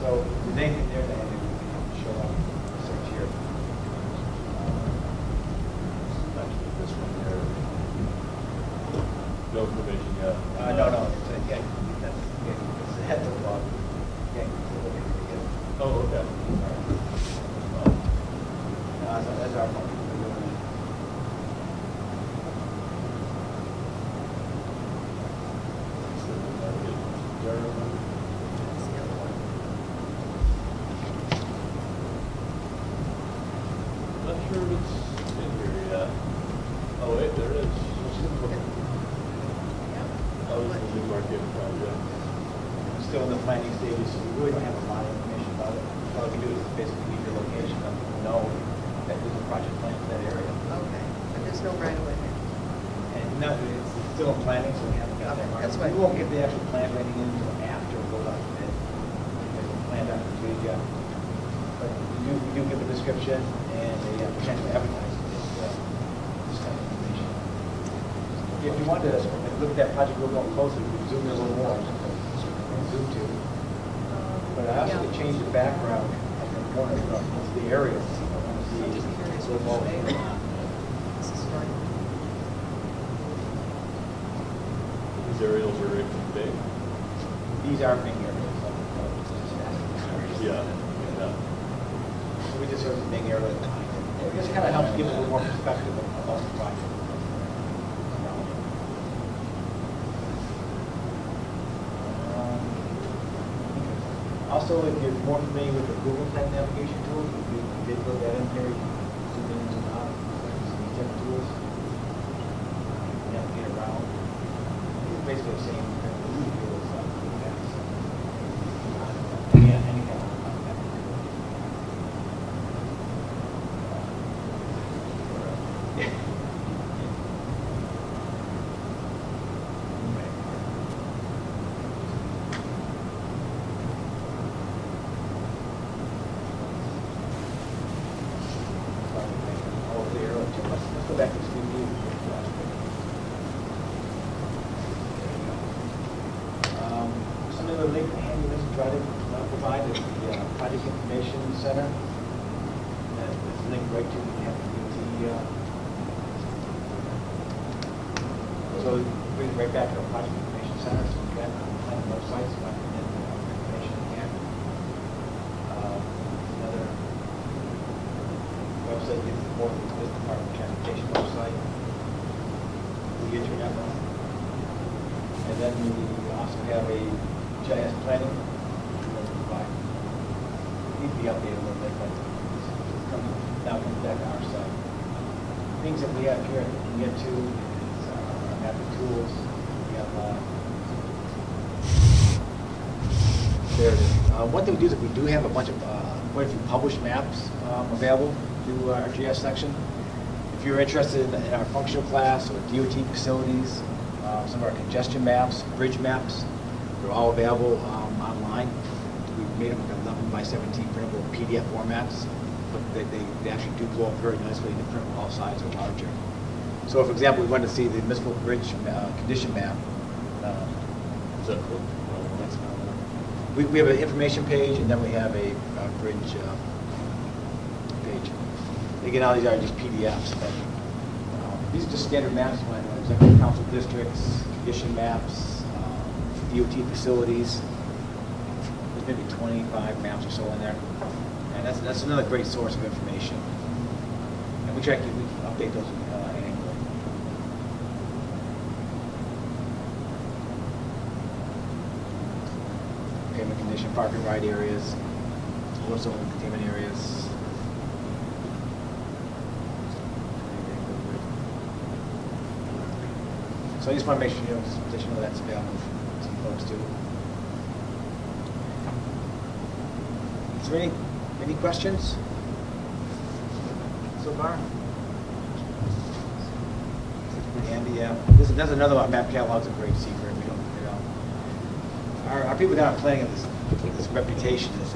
So, is there anything there that we can show up, search here? Actually, this one here. No information yet. No, it's, it's the head of the log. Yeah, you look at it again. Oh, okay. That's our fault. That's the other one. Not sure if it's in here yet. Oh, wait, there it is. That was the new market project. Still in the planning stages, so we really don't have a lot of information about it. All we do is basically give your location, let people know that there's a project plan for that area. Okay, but there's no right of way there. And no, it's still in planning, so we haven't got that. Okay, that's what- We won't get the actual plan ready until after it goes out to bid. It's planned out for 2 yet. But we do give a description and a potential advertising, this kind of information. If you want to look at that project a little more closely, we can zoom in a little more. Zoom to. But I also could change the background of the corner of the area. I want to see I'm just curious a little more. which way. This is right. These aerials are big. these are main areas. Yeah. So we just sort of main area. It just kind of helps give us a little more perspective about the project. Also, if you're more familiar with the Google type navigation tool, you did put that in here. You can zoom in, zoom out, these different tools. Navigate around. It's basically the same kind of feel as Google Maps. Yeah, any kind of Let's go back to Street View. Some of the link handy links we try to provide is the Project Information Center. It's linked right to the FDT. So it brings right back to our Project Information Center. So we got on the website, so I can get information again. Another website gives the board the Department of Transportation website, the internet one. And then we also have a GIS planning. It needs to be updated a little bit, but now comes back to our site. Things that we have here that we can get to is our mapping tools. We have there it is. One thing we do is if we do have a bunch of quite a few published maps available through our GIS section. If you're interested in our functional class or DOT facilities, some of our congestion maps, bridge maps, they're all available online. We've made them like 11 by 17 printable PDF formats, but they actually do blow up very nicely. The print all sides are larger. So, for example, we wanted to see the municipal bridge condition map. Is that cool? We have an information page, and then we have a bridge page. Again, all these are just PDFs, but these are just standard maps, executive council districts, condition maps, DOT facilities. There's maybe 25 maps or so in there, and that's another great source of information. And we can update those annually. Pavement condition, park and ride areas, water zone containment areas. So I just want to make sure that you know that's available for some folks too. Is there any questions so far? And that's another one. Map catalog's a great secret. We don't, our people down at planning have this reputation as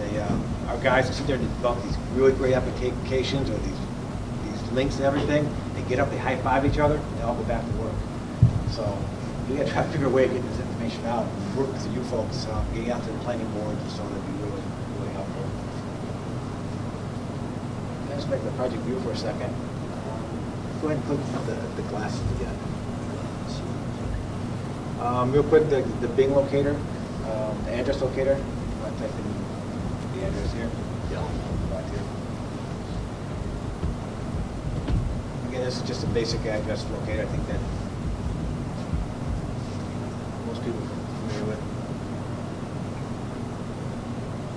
our guys who sit there and develop these really great applications or these links and everything. They get up, they high five each other, and they all go back to work. So we got to try to figure a way of getting this information out. Work with you folks, getting out to the planning boards, and so that'd be really, really helpful. Let's make the project view for a second. Go ahead and click the glasses again. Real quick, the Bing locator, the address locator. I'll type in the address here. Yeah. Right here. Again, this is just a basic address locator. I think that most people are familiar with.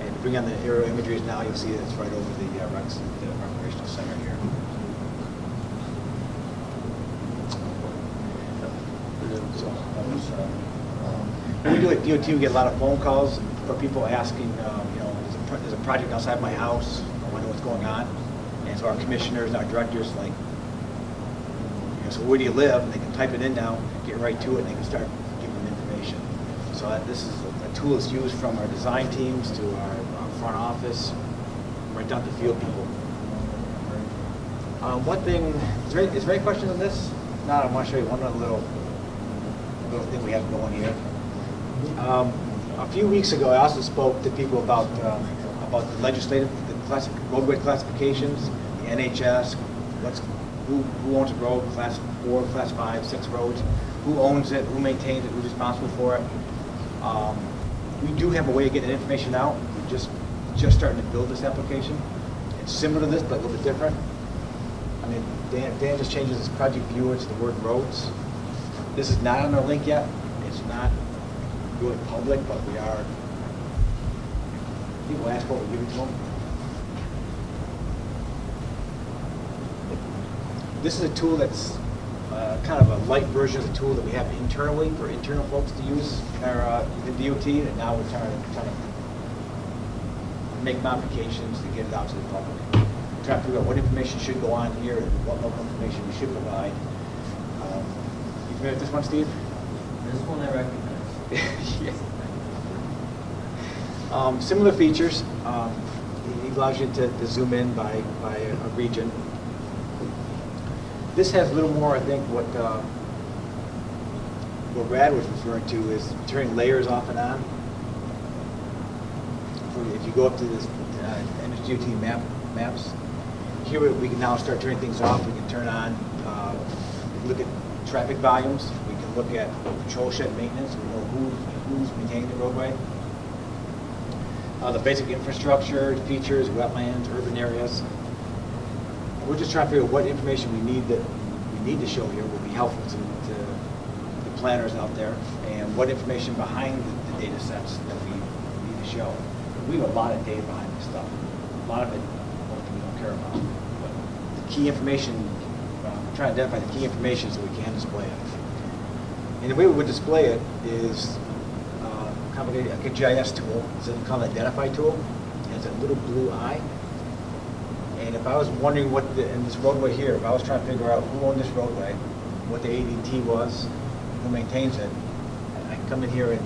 And to bring on the aerial imageries now, you'll see that it's right over the recreational center here. So, when we do at DOT, we get a lot of phone calls for people asking, there's a project outside my house, I wonder what's going on. And so our commissioners and our directors, like, so where do you live? And they can type it in now, get right to it, and they can start giving them information. So this is a tool that's used from our design teams to our front office, right down to field people. One thing, is there any questions on this? No, I want to show you one other little thing we have going here. A few weeks ago, I also spoke to people about the legislative, roadway classifications, the NHS, who owns a road, class 4, class 5, 6 roads, who owns it, who maintains it, who's responsible for it. We do have a way of getting that information out. We're just starting to build this application. It's similar to this, but a little bit different. I mean, Dan just changes his project viewer to the word roads. This is not on our link yet. It's not really public, but we are. People ask what we're giving to them. This is a tool that's kind of a light version of the tool that we have internally for internal folks to use in our the DOT, and now we're trying to make modifications to get it out to the public. We're trying to figure out what information should go on here and what local information we should provide. You familiar with this one, Steve? This one I recognize. Yeah. Similar features. It allows you to zoom in by a region. This has a little more, I think, what Brad was referring to is turning layers off and on. If you go up to this NSDOT maps, here we can now start turning things off. We can turn on, we can look at traffic volumes. We can look at patrol shed maintenance. We know who's maintaining the roadway. The basic infrastructure, features, wetlands, urban areas. We're just trying to figure out what information we need to show here will be helpful to the planners out there, and what information behind the data sets that we need to show. We have a lot of data behind this stuff. A lot of it we don't care about. But the key information, we're trying to identify the key information so we can display it. And the way we would display it is kind of like a GIS tool. It's called an identify tool. It has a little blue eye. And if I was wondering in this roadway here, if I was trying to figure out who owned this roadway, what the ADT was, who maintains it, I can come in here and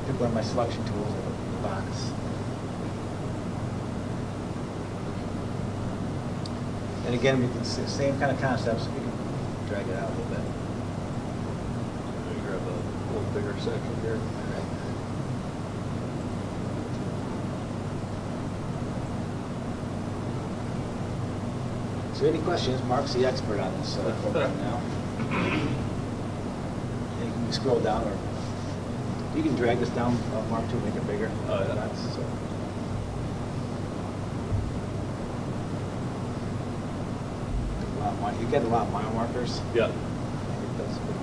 pick one of my selection tools in the box. And again, we can see the same kind of concepts. We can drag it out a little bit. Let me grab a little bigger section here. So any questions? Mark's the expert on this program now. And you can scroll down, or you can drag this down, Mark, to make it bigger. Oh, yeah. So. You get a lot of mile markers. Yeah. I think that's good.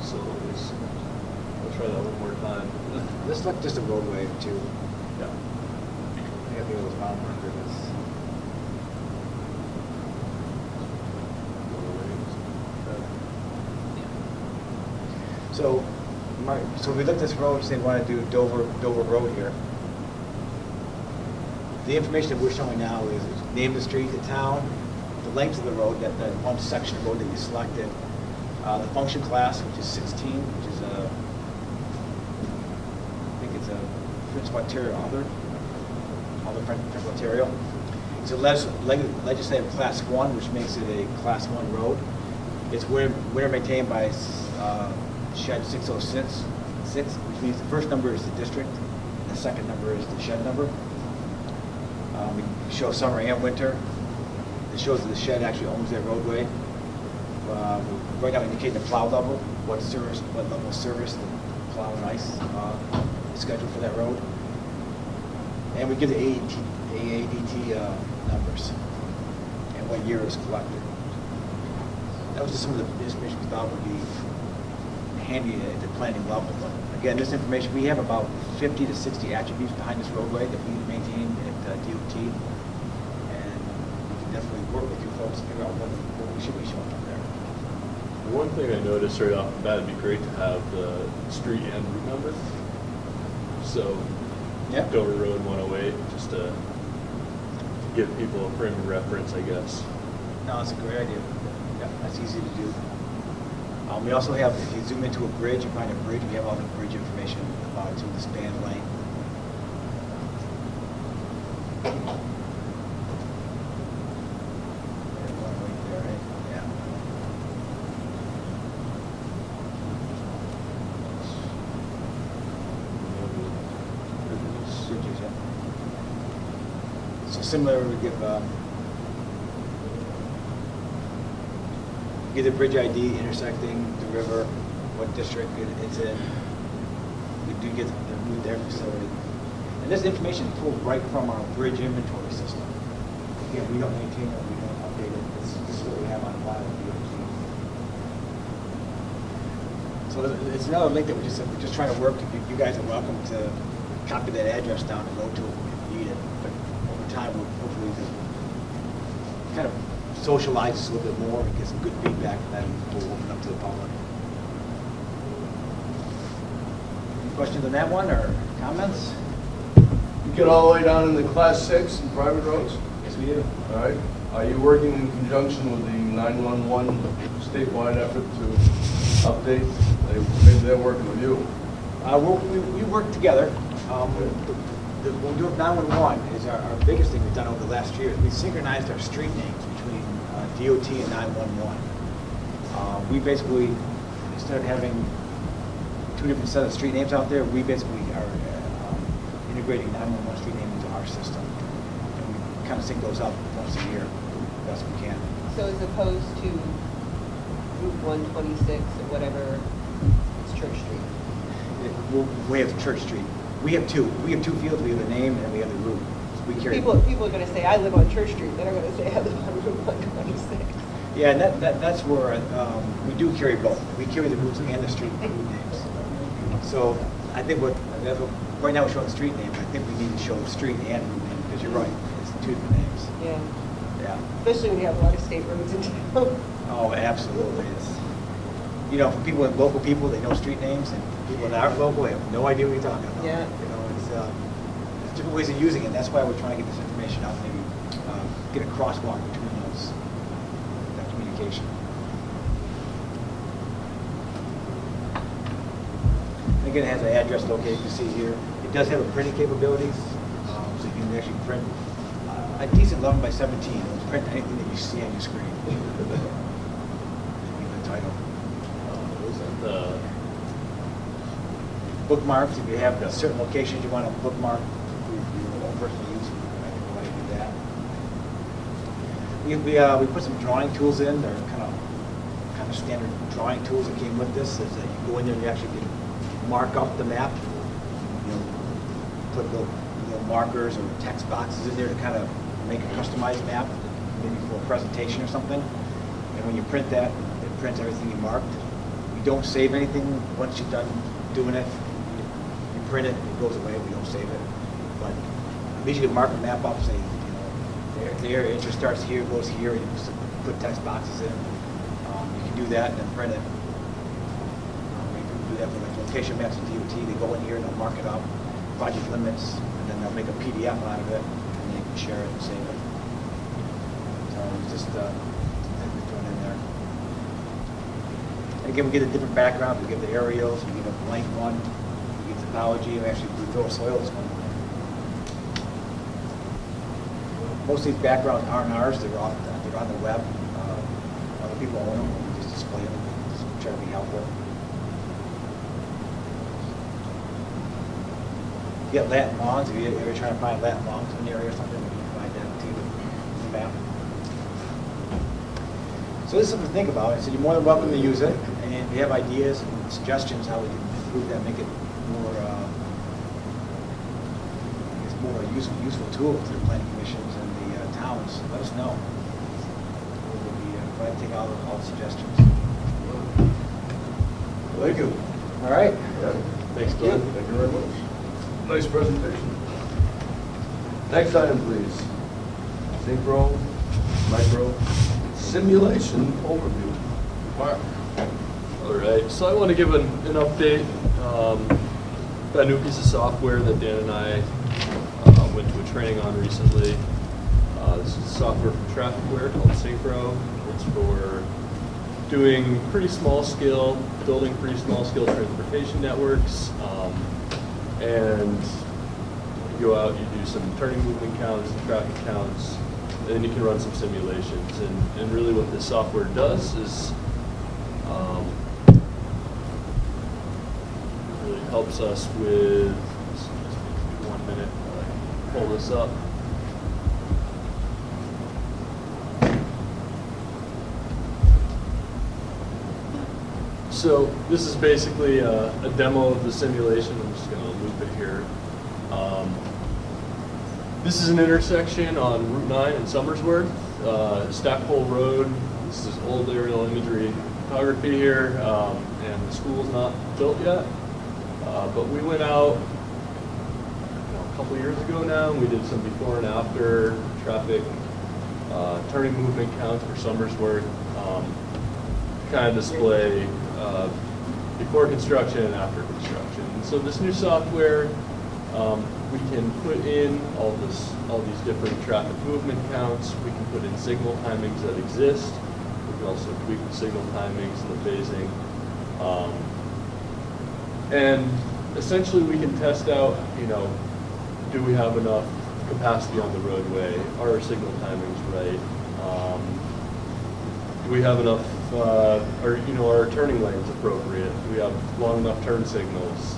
So I'll try that one more time. This looks just a roadway too. Yeah. I got those mile markers. So, so we looked at this road and said we want to do Dover Road here. The information that we're showing now is name of the street, the town, the length of the road, that one section of road that you selected, the function class, which is 16, which is I think it's a principal arterial, other principal arterial. It's a legislative class 1, which makes it a class 1 road. It's winter maintained by shed 606, which means the first number is the district, and the second number is the shed number. We show summer and winter. It shows that the shed actually owns that roadway. Right now, indicating the plow level, what level of service the plow and ice is scheduled for that road. And we give the AADT numbers and what year it was collected. That was just some of the information we thought would be handy at the planning level. But again, this information, we have about 50 to 60 attributes behind this roadway that we maintain at DOT, and we can definitely work with you folks to figure out what we should be showing up there. One thing I noticed right off the bat, it'd be great to have the street and route number. So, Yeah. Dover Road 108, just to give people a frame of reference, I guess. No, it's a great idea. Yeah, that's easy to do. We also have, if you zoom into a bridge, you find a bridge, we have all the bridge information about it, the span, length. Right there, right? Yeah. Bridges, yeah. So similar, we give the bridge ID intersecting the river, what district it's in. we do get to move their facility. And this information is pulled right from our bridge inventory system. Again, we don't maintain it, we don't update it, this is what we have on file with DOT. So it's another link that we're just trying to work. You guys are welcome to copy that address down and go to it if you need it. But over time, we'll hopefully just kind of socialize this a little bit more and get some good feedback, and then we'll open up to the public. Any questions on that one or comments? You get all the way down in the class 6 and private roads? Yes, we do. All right. Are you working in conjunction with the 911 statewide effort to update? Maybe they're working with you. We work together. What we do with 911 is our biggest thing we've done over the last year is we synchronized our street names between DOT and 911. We basically, instead of having two different sets of street names out there, we basically are integrating 911 street name into our system. And we kind of sync those up once a year, best we can. So as opposed to Route 126 or whatever, it's Church Street. We have Church Street. We have two. We have two fields. We have the name and we have the route. So we carry. People are going to say, I live on Church Street. They're going to say, I live on Route 126. Yeah, and that's where we do carry both. We carry the routes and the street names. So I think right now we're showing street names. I think we need to show street and route name because you're right. It's two different names. Yeah. Yeah. Especially when you have a lot of state roads in town. Oh, absolutely. For people, local people, they know street names, and people that aren't local have no idea what you're talking about. Yeah. It's different ways of using it. That's why we're trying to get this information out, maybe get a crosswalk between that communication. And again, it has an address located, you can see here. It does have a printing capabilities, so you can actually print a decent 11 by 17. It'll print anything that you see on your screen. The title. Bookmarks, if you have certain locations you want to bookmark, your own personal use, I can go ahead and do that. We put some drawing tools in. They're kind of standard drawing tools that came with this. Is that you go in there and you actually can mark up the map. Put little markers or text boxes in there to kind of make a customized map, maybe for a presentation or something. And when you print that, it prints everything you marked. You don't save anything once you're done doing it. You print it, it goes away, we don't save it. But at least you can mark the map up, say, the area interest starts here, goes here, and you just put text boxes in. You can do that and then print it. You can do that for like location maps and DOT. They go in here and they'll mark it up, project limits, and then they'll make a PDF out of it, and then you can share it and save it. So it's just something we're doing in there. And again, we get a different background. We give the aerials, we give a blank one, we give topology, and actually we throw a soils one. Most of these backgrounds aren't ours. They're on the web. Other people own them. We just display them. Just try to be helpful. You get Latin lawns. If you're ever trying to find Latin lawns in the area or something, you can find that too in the map. So this is something to think about. So you're more than welcome to use it. And if you have ideas and suggestions how we can improve that, make it more, useful tool to the planning commissions and the towns, let us know. We'll be glad to take all the suggestions. Thank you. All right. Yeah. Thanks, Glenn. Thank you very much. Nice presentation. Next item, please. Synchro, micro, simulation overview. Mark. All right, so I want to give an update. Got a new piece of software that Dan and I went to a training on recently. This is software from Trafficware called Smpo. It's for doing pretty small scale, building pretty small scale transportation networks. And you go out, you do some turning movement counts, traffic counts, and then you can run some simulations. And really what this software does is really helps us with, just 1 minute while I pull this up. So this is basically a demo of the simulation. I'm just going to loop it here. This is an intersection on Route 9 in Somersworth, Stackpole Road. This is old aerial imagery photography here, and the school's not built yet. But we went out a couple years ago now, and we did some before and after traffic turning movement counts for Somersworth, kind of display before construction and after construction. And so this new software, we can put in all these different traffic movement counts. We can put in signal timings that exist. We can also tweak the signal timings and the phasing. And essentially we can test out, do we have enough capacity on the roadway? Are our signal timings right? Do we have enough, are our turning lanes appropriate? Do we have long enough turn signals?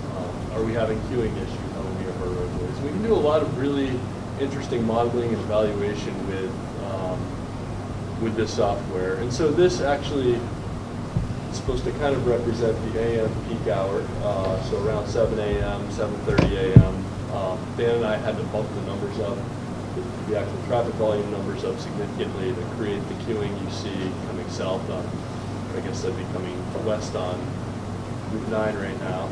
Are we having queuing issues on any of our roadways? We can do a lot of really interesting modeling and evaluation with this software. And so this actually is supposed to kind of represent the AM peak hour, so around 7 a.m., 7:30 a.m. Dan and I had to bump the numbers up, the actual traffic volume numbers up significantly to create the queuing you see coming south on, I guess that'd be coming west on Route 9 right now.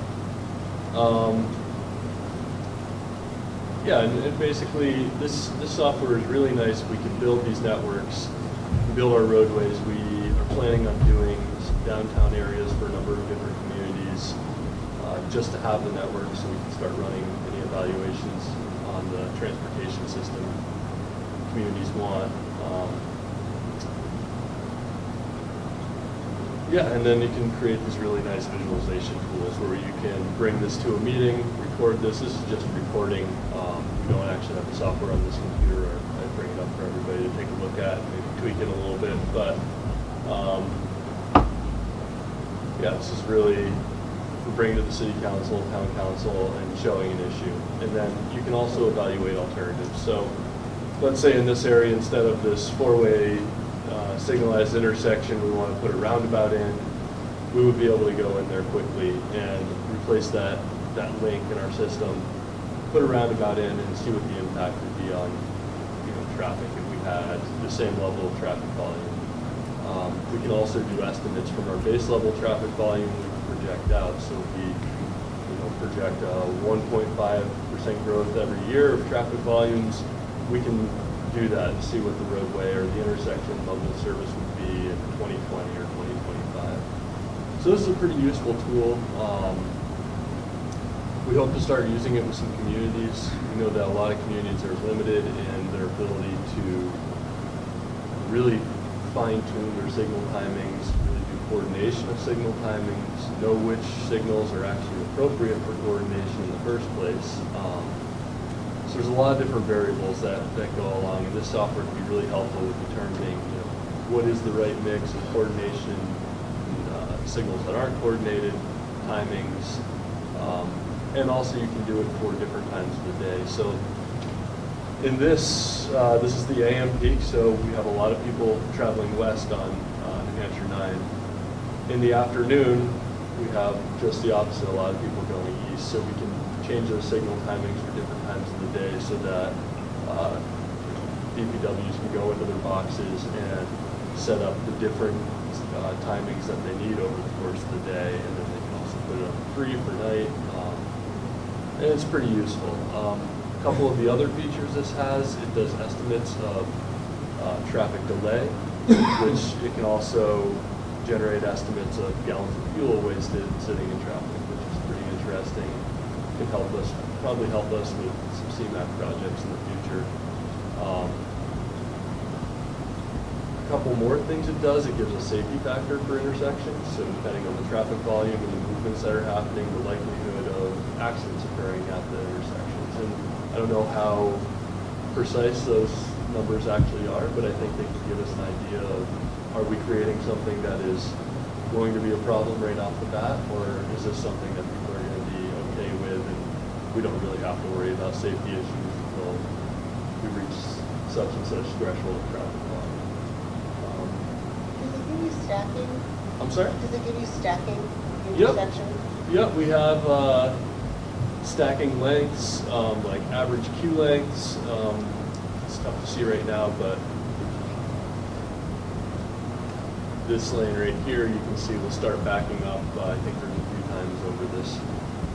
Yeah, and basically this software is really nice. We can build these networks, build our roadways. We are planning on doing some downtown areas for a number of different communities, just to have the network so we can start running any evaluations on the transportation system communities want. Yeah, and then you can create these really nice visualization tools where you can bring this to a meeting, record this. This is just recording. We don't actually have the software on this computer. I bring it up for everybody to take a look at, maybe tweak it a little bit. But yeah, this is really bringing to the city council, town council, and showing an issue. And then you can also evaluate alternatives. So let's say in this area, instead of this four-way signalized intersection, we want to put a roundabout in. We would be able to go in there quickly and replace that link in our system, put a roundabout in, and see what the impact would be on traffic if we had the same level of traffic volume. We can also do estimates from our base level traffic volume. We can project out, so we project 1.5% growth every year of traffic volumes. We can do that and see what the roadway or the intersection level of service would be in 2020 or 2025. So this is a pretty useful tool. We hope to start using it with some communities. We know that a lot of communities are limited in their ability to really fine-tune their signal timings, really do coordination of signal timings, know which signals are actually appropriate for coordination in the first place. So there's a lot of different variables that go along, and this software can be really helpful with determining what is the right mix of coordination, signals that aren't coordinated, timings, and also you can do it for different times of the day. So in this is the AM peak, so we have a lot of people traveling west on New Hampshire 9. In the afternoon, we have just the opposite, a lot of people going east, so we can change those signal timings for different times of the day so that DPWs can go into their boxes and set up the different timings that they need over the course of the day, and then they can also put it on free for night. And it's pretty useful. A couple of the other features this has, it does estimates of traffic delay, which it can also generate estimates of gallons of fuel wasted sitting in traffic, which is pretty interesting. Can probably help us with some CMAC projects in the future. A couple more things it does, it gives a safety factor for intersections. So depending on the traffic volume and the movements that are happening, the likelihood of accidents occurring at the intersections. And I don't know how precise those numbers actually are, but I think they can give us an idea of, are we creating something that is going to be a problem right off the bat, or is this something that people are going to be okay with, and we don't really have to worry about safety issues until we reach such and such threshold of traffic volume. Is it really stacking I'm sorry? Does it give you stacking Yep. intersections? Yep, we have stacking lengths, like average queue lengths. It's tough to see right now, but this lane right here, you can see will start backing up. I think there's a few times over this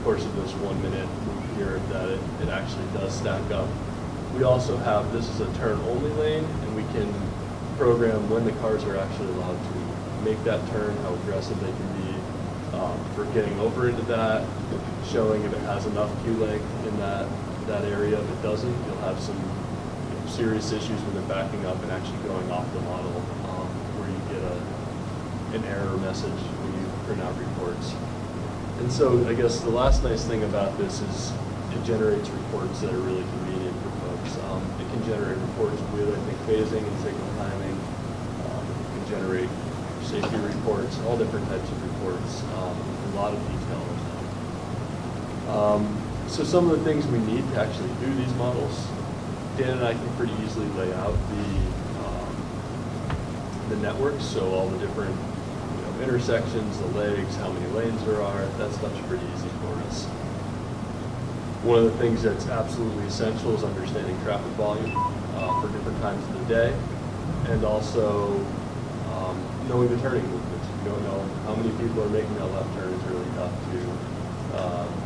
course of this 1 minute loop here that it actually does stack up. We also have, this is a turn-only lane, and we can program when the cars are actually allowed to make that turn, how aggressive they can be for getting over into that, showing if it has enough queue length in that area. If it doesn't, you'll have some serious issues with it backing up and actually going off the model, where you get an error message when you print out reports. And so I guess the last nice thing about this is it generates reports that are really convenient for folks. It can generate reports with, I think, phasing and signal timing. It can generate safety reports, all different types of reports, a lot of detail in them. So some of the things we need to actually do these models, Dan and I can pretty easily lay out the networks, so all the different intersections, the legs, how many lanes there are. That stuff's pretty easy for us. One of the things that's absolutely essential is understanding traffic volume for different times of the day, and also knowing the turning movements. If you don't know how many people are making that left turn, it's really tough to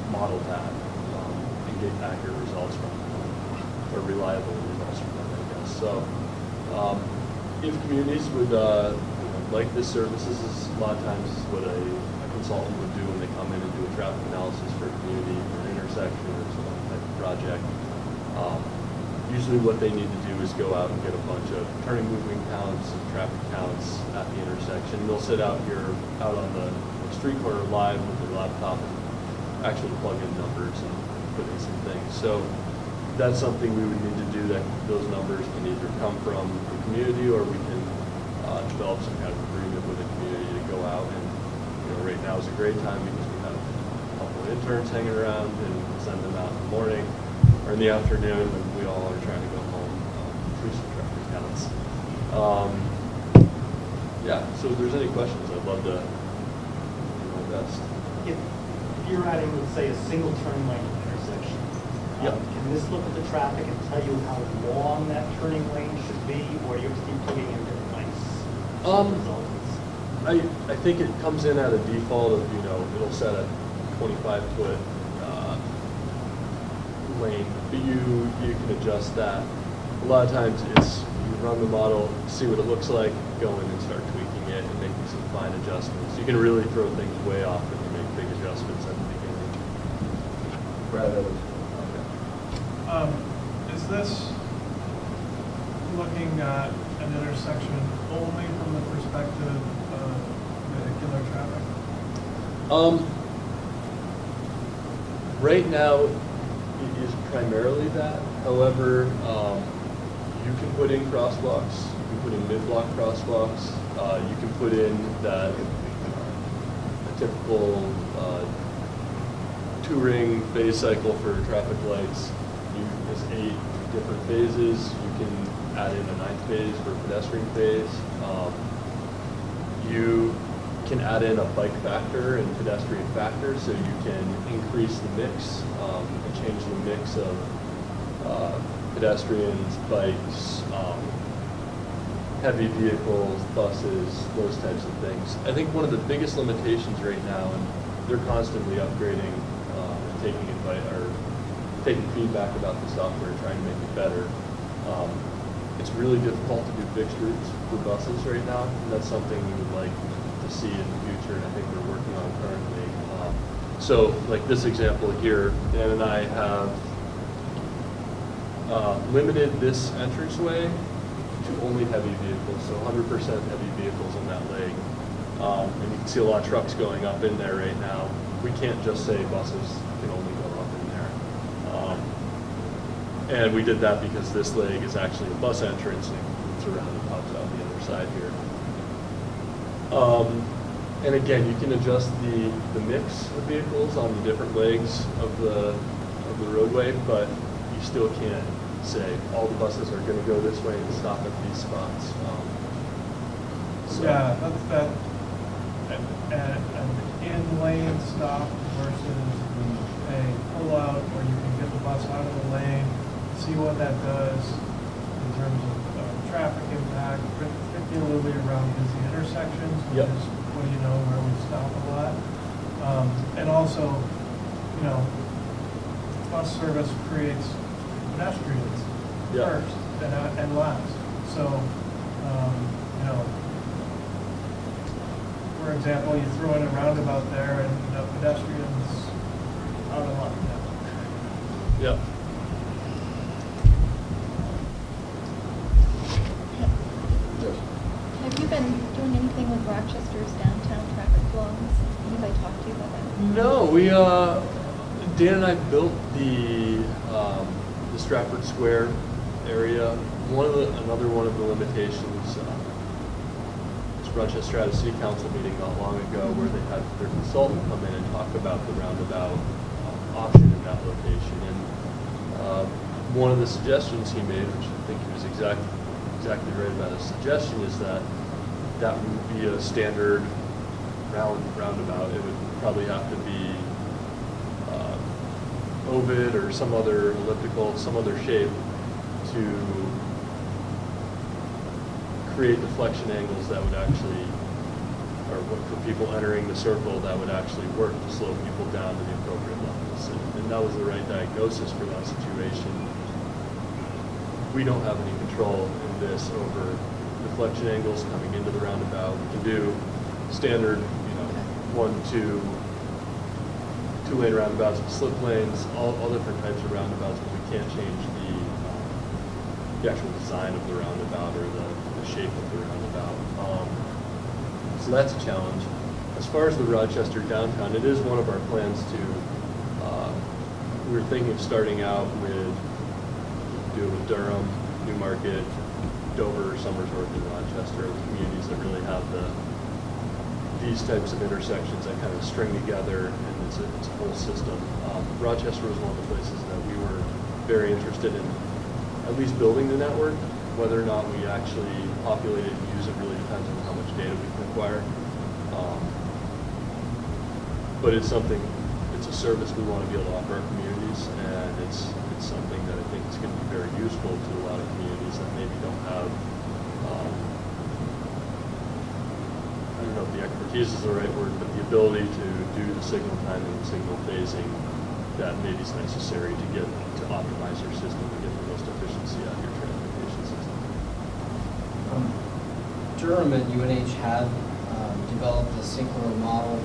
model that and get accurate results from it, or reliable results from that, I guess. So if communities would like this services, is a lot of times is what a consultant would do when they come in and do a traffic analysis for a community or an intersection or some type of project. Usually what they need to do is go out and get a bunch of turning movement counts and traffic counts at the intersection. They'll sit out here, out on the street corner live with their laptop and actually plug in numbers and put in some things. So that's something we would need to do. That those numbers can either come from the community, or we can develop some kind of agreement with the community to go out. And right now is a great time because we have a couple of interns hanging around, and send them out in the morning or in the afternoon when we all are trying to go home, do some traffic counts. Yeah, so if there's any questions, I'd love to do my best. If you're adding, let's say, a single turn lane intersection, Yep. can this look at the traffic and tell you how long that turning lane should be, or do you have to keep plugging in different lengths? I think it comes in at a default of, it'll set a 25-foot lane, but you can adjust that. A lot of times it's, you run the model, see what it looks like, go in and start tweaking it and making some fine adjustments. You can really throw things way off if you make big adjustments at the beginning. Is this looking at an intersection only from the perspective of vehicular traffic? Right now, it is primarily that. However, you can put in crosswalks, you can put in mid-block crosswalks, you can put in that a typical two-ring phase cycle for traffic lights. There's 8 different phases. You can add in a 9th phase for pedestrian phase. You can add in a bike factor and pedestrian factor, so you can increase the mix and change the mix of pedestrians, bikes, heavy vehicles, buses, those types of things. I think one of the biggest limitations right now, and they're constantly upgrading and taking advice or taking feedback about the software, trying to make it better. It's really difficult to do fixed routes for buses right now, and that's something we would like to see in the future, and I think we're working on currently. So, like this example here, Dan and I have limited this entranceway to only heavy vehicles, so 100% heavy vehicles in that leg. And you can see a lot of trucks going up in there right now. We can't just say buses can only go up in there. And we did that because this leg is actually a bus entrance, and it's around and pops out the other side here. And again, you can adjust the mix of vehicles on the different legs of the roadway, but you still can't say all the buses are going to go this way and stop at these spots. Yeah, an in-lane stop versus a pull-out where you can get the bus out of the lane, see what that does in terms of traffic impact, particularly around busy intersections, which Yep. is, what do you know, where we stop a lot. And also, you know, bus service creates pedestrians Yeah. first and last. So, you know, for example, you throw in a roundabout there and pedestrians out of luck. Yep. Have you been doing anything with Rochester's downtown traffic flows? Anybody talk to you about that? No, we, Dan and I built the Stratford Square area. Another one of the limitations, Rochester had a city council meeting not long ago where they had their consultant come in and talk about the roundabout option in that location. And one of the suggestions he made, which I think he was exactly right about his suggestion, is that would be a standard roundabout. It would probably have to be oval or some other elliptical, some other shape to create deflection angles that would actually, or for people entering the circle, that would actually work to slow people down to the appropriate levels. And that was the right diagnosis for that situation. We don't have any control in this over deflection angles coming into the roundabout. We can do standard, you know, 1, 2-lane roundabouts with slip lanes, all different types of roundabouts, but we can't change the actual design of the roundabout or the shape of the roundabout. So that's a challenge. As far as the Rochester downtown, it is one of our plans to, we were thinking of starting out with, do it with Durham, Newmarket, Dover, Somersworth, and Rochester, the communities that really have these types of intersections that kind of string together, and it's a whole system. Rochester was one of the places that we were very interested in at least building the network. Whether or not we actually populate it and use it really depends on how much data we can acquire. But it's something, it's a service we want to be able to offer our communities, and it's something that I think is going to be very useful to a lot of communities that maybe don't have, I don't know if the expertise is the right word, but the ability to do the signal timing and signal phasing that maybe is necessary to optimize your system and get the most efficiency out of your transportation system. Durham and UNH had developed a synchro model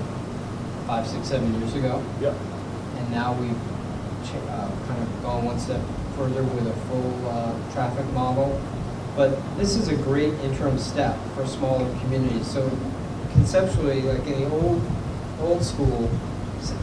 5, 6, 7 years ago. Yep. And now we've kind of gone one step further with a full traffic model. But this is a great interim step for smaller communities. So conceptually, like in the old school,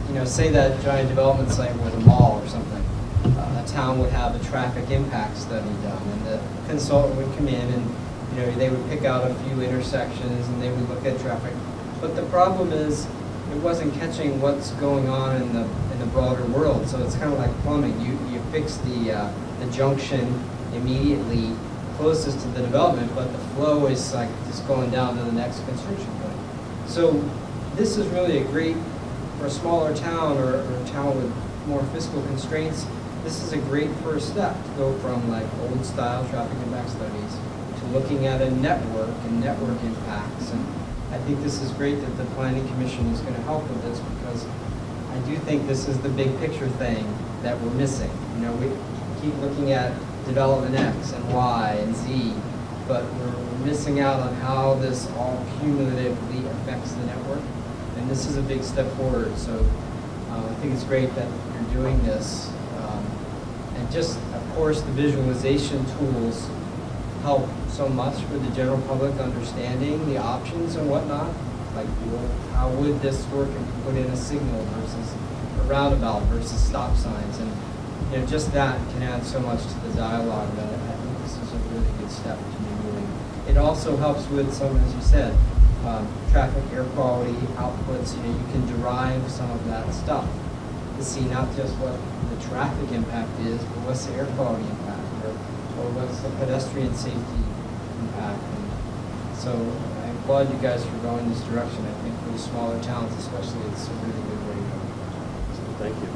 you know, say that giant development site was a mall or something. A town would have a traffic impact study done, and the consultant would come in and, you know, they would pick out a few intersections and they would look at traffic. But the problem is, it wasn't catching what's going on in the broader world. So it's kind of like plumbing. You fix the junction immediately closest to the development, but the flow is like just going down to the next construction point. So this is really a great, for a smaller town or a town with more fiscal constraints, this is a great first step to go from like old style traffic impact studies to looking at a network and network impacts. And I think this is great that the Planning Commission is going to help with this, because I do think this is the big picture thing that we're missing. You know, we keep looking at development X and Y and Z, but we're missing out on how this all cumulatively affects the network. And this is a big step forward. So I think it's great that you're doing this. And just, of course, the visualization tools help so much for the general public understanding the options and whatnot. Like, how would this work if you put in a signal versus a roundabout versus stop signs? And, you know, just that can add so much to the dialogue that I think this is a really good step to be moving. It also helps with some, as you said, traffic air quality outputs. You know, you can derive some of that stuff to see not just what the traffic impact is, but what's the air quality impact, or what's the pedestrian safety impact. And so applaud you guys for going this direction. I think for the smaller towns especially, it's a really good way to go. Thank you.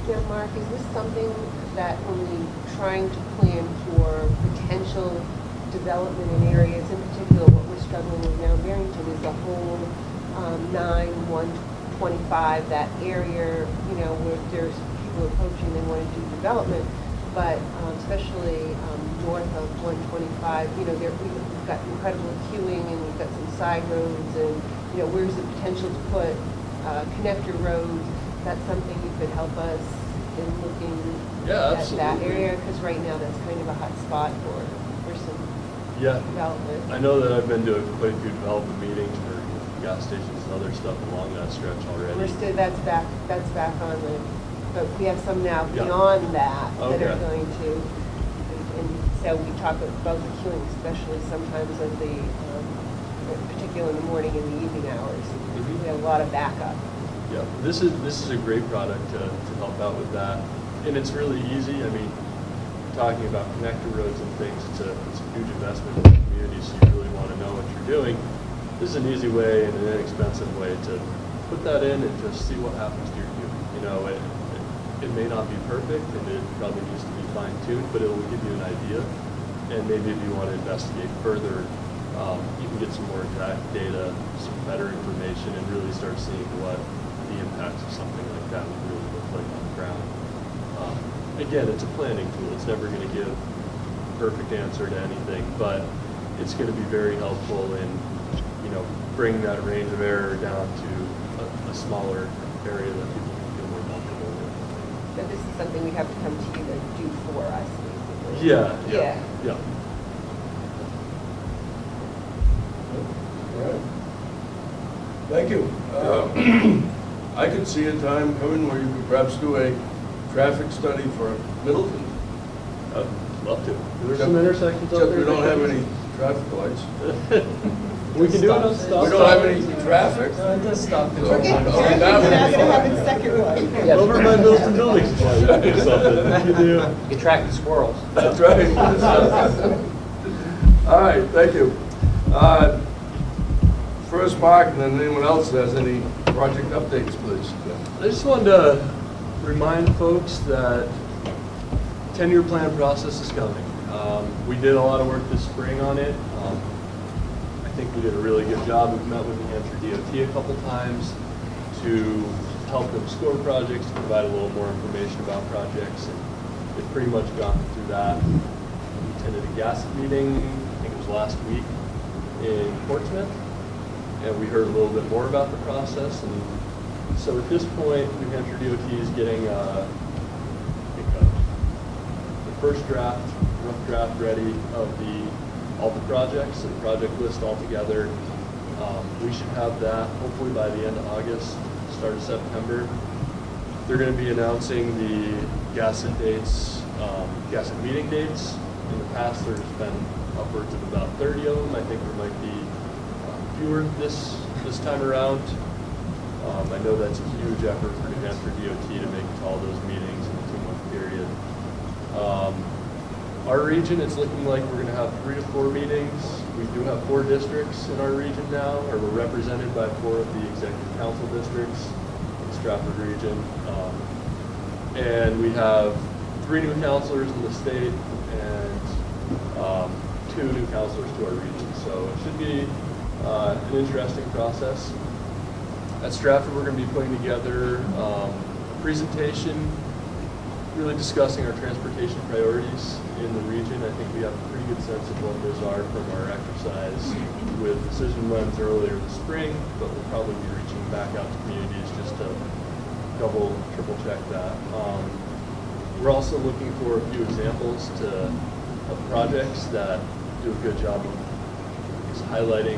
Yeah, Mark, is this something that when we trying to plan for potential development in areas, in particular what we're struggling with now, Barrington is the whole 125, that area, where there's people approaching, they want to do development, but especially north of 125, we've got incredible queuing and we've got some side roads and, where's the potential to put connector roads? That's something you could help us in looking Yeah, at that absolutely. area, because right now that's kind of a hot spot for some Yeah, development. I know that I've been to quite a few development meetings for gas stations and other stuff along that stretch already. We're still, that's back on the, but we have some now Yeah. beyond that that Okay. are going to, and so we talk about the queuing, especially sometimes of the, particularly in the morning and the evening hours. Mhm. We have a lot of backup. Yeah, this is a great product to help out with that, and it's really easy. I mean, talking about connector roads and things, it's a huge investment in the community, so you really want to know what you're doing. This is an easy way and an inexpensive way to put that in and just see what happens to your queue. It may not be perfect, and it probably needs to be fine-tuned, but it will give you an idea, and maybe if you want to investigate further, you can get some more exact data, some better information, and really start seeing what the impacts of something like that would really look like on the ground. Again, it's a planning tool. It's never going to give a perfect answer to anything, but it's going to be very helpful in, bringing that range of error down to a smaller area that people can feel more comfortable with. But this is something we have to come to you to do for us, basically. Yeah. All right. Thank you. I could see a time coming where you could perhaps do a traffic study for Middleton. I'd love to. There's some intersections out Except there. we don't have any traffic lights. We can do it on stop. We don't have any traffic. It does stop. We're We're not going to have a second one. Over by Middleton Building Supply, we can do something. We can do. You can track the squirrels. That's right. All right, thank you. First, Mark, and then anyone else that has any project updates, please. I just wanted to remind folks that 10-year plan process is coming. We did a lot of work this spring on it. I think we did a really good job. We've met with New Hampshire DOT a couple times to help them score projects, to provide a little more information about projects, and they've pretty much gone through that. We attended a gas meeting, I think it was last week, in Portsmouth, and we heard a little bit more about the process. And so at this point, New Hampshire DOT is getting the first draft, rough draft ready of all the projects and project list all together. We should have that hopefully by the end of August, start of September. They're going to be announcing the GASIT dates, GASIT meeting dates. In the past, there's been upwards of about 30 of them. I think there might be fewer this time around. I know that's a huge effort for New Hampshire DOT to make it to all those meetings in a 2-month period. Our region, it's looking like we're going to have 3 to 4 meetings. We do have 4 districts in our region now, or we're represented by 4 of the executive council districts in Stratford region. And we have 3 new councilors in the state and 2 new councilors to our region. So it should be an interesting process. At Stratford, we're going to be putting together a presentation really discussing our transportation priorities in the region. I think we have a pretty good sense of what those are from our exercise with decision runs earlier this spring, but we'll probably be reaching back out to communities just to triple check that. We're also looking for a few examples of projects that do a good job of highlighting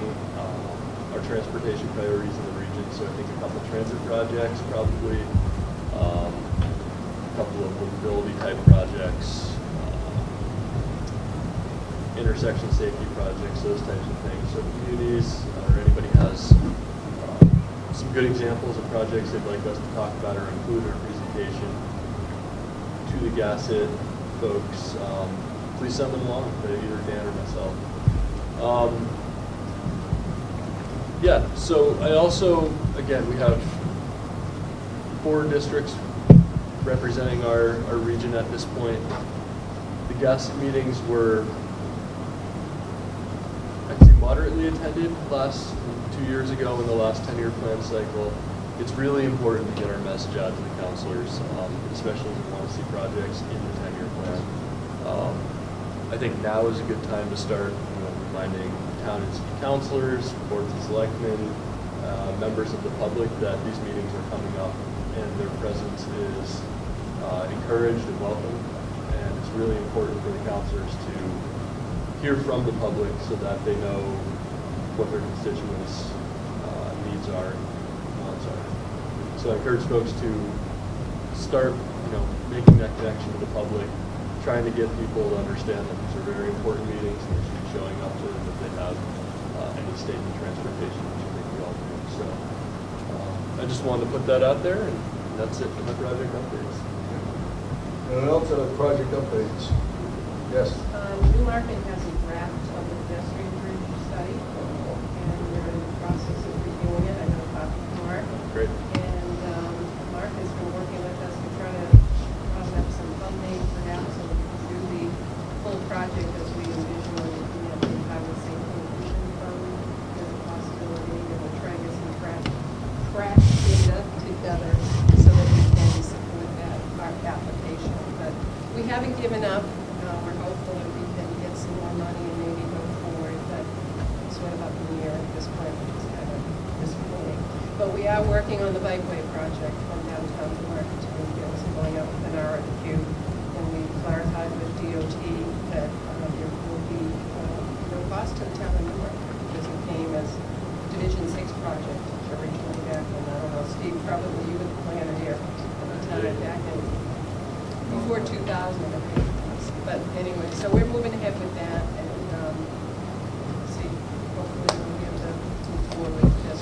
our transportation priorities in the region. So I think a couple transit projects, probably a couple of mobility type projects, intersection safety projects, those types of things. So communities or anybody has some good examples of projects they'd like us to talk about or include in our presentation to the GASIT folks, please send them along to either Dan or myself. Yeah, so I also, again, we have 4 districts representing our region at this point. The guest meetings were, I'd say, moderately attended last 2 years ago in the last 10-year plan cycle. It's really important to get our message out to the counselors, especially if we want to see projects in the 10-year plan. I think now is a good time to start reminding town and city councilors, boards of selectmen, members of the public that these meetings are coming up and their presence is encouraged and welcome. And it's really important for the counselors to hear from the public so that they know what their constituents' needs are and wants are. So I encourage folks to start, making that connection with the public, trying to get people to understand that these are very important meetings and they should be showing up to them if they have any stake in transportation, which I think we all do. So I just wanted to put that out there, and that's it for my project updates. Anyone else have project updates? Yes. Newmarket has a draft of the pedestrian bridge study, and we're in the process of reviewing it. I know about Mark. Great. And Mark has been working with us to try to round up some funding perhaps and do the full project as we envision when we have the highway safety inclusion fund. There's a possibility of we'll try and get some crash data together so that we can support that our application. But we haven't given up. We're hopeful that we can get some more money and maybe go forward, but it's sort of up in the air at this point, which is kind of disappointing. But we are working on the bikeway project from downtown to Market to Newfields and going out with an RFQ. And we clarified with DOT that there will be no cost to the town of Newmarket because it came as Division 6 project originally back in, I don't know, Steve, probably you were the planner here at the time back in before 2000, I think. But anyway, so we're moving ahead with that and see, hopefully we'll be able to move forward with this.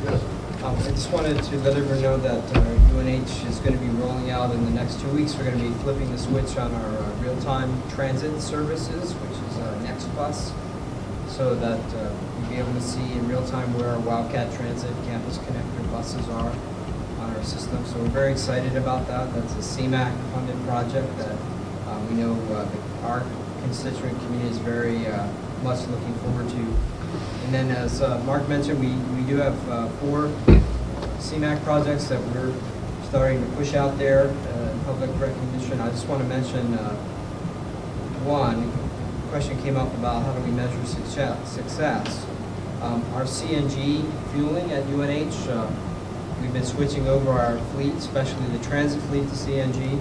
Yes. I just wanted to let everyone know that UNH is going to be rolling out in the next 2 weeks. We're going to be flipping the switch on our real-time transit services, which is Next Bus, so that you'll be able to see in real time where our Wildcat Transit Campus Connector buses are on our system. So we're very excited about that. That's a CMAQ-funded project that we know our constituent community is very much looking forward to. And then, as Mark mentioned, we do have 4 CMAQ projects that we're starting to push out there in public recognition. I just want to mention one question came up about how do we measure success. Our CNG fueling at UNH, we've been switching over our fleet, especially the transit fleet, to CNG.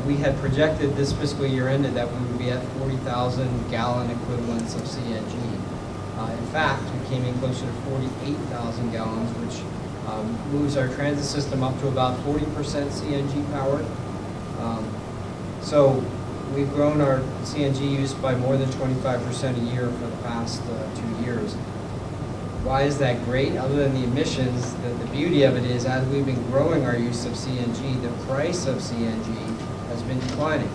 We had projected this fiscal year ended that we would be at 40,000 gallon equivalents of CNG. In fact, we came in closer to 48,000 gallons, which moves our transit system up to about 40% CNG powered. So we've grown our CNG use by more than 25% a year for the past 2 years. Why is that great? Other than the emissions, the beauty of it is as we've been growing our use of CNG, the price of CNG has been declining.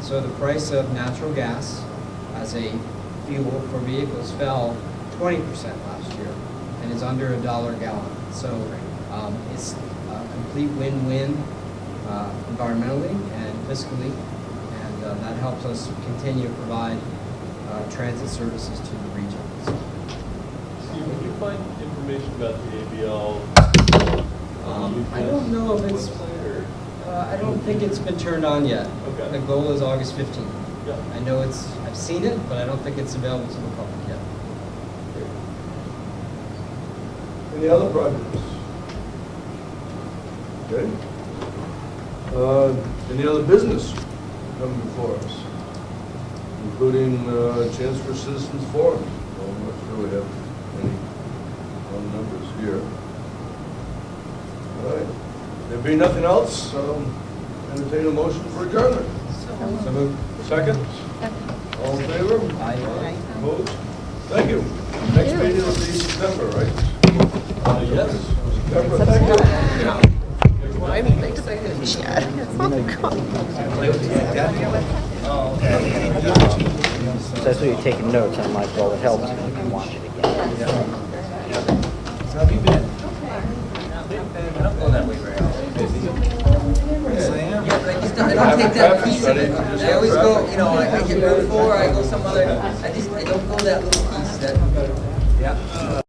So the price of natural gas as a fuel for vehicles fell 20% last year and is under $1 a gallon. So it's a complete win-win environmentally and fiscally, and that helps us continue to provide transit services to the region. So, Steve, can you find information about the ABL? I don't know if it's, website, or? I don't think it's been turned on yet. Okay. The goal is August 15th. Yeah. I know I've seen it, but I don't think it's available to the public yet. Any other projects? Okay. Any other business coming before us? Including chance for citizens forum. Well, I'm not sure we have any numbers here. All right. There being nothing else, entertain a motion for adjournment. So moved. Second? All in favor? Aye. Opposed? Thank you. Next meeting will be September, right? Yes. September, thank you. I'm excited, Chad. Oh, my God. So that's why you're taking notes. I'm like, well, it helps if you can watch it again. So have you been? I don't go that way very often. Yes, I am. Yeah, but I just don't, I don't take that piece of it. I always go, you know, I get Route 4, I go some other, I don't go that little piece that, Yeah.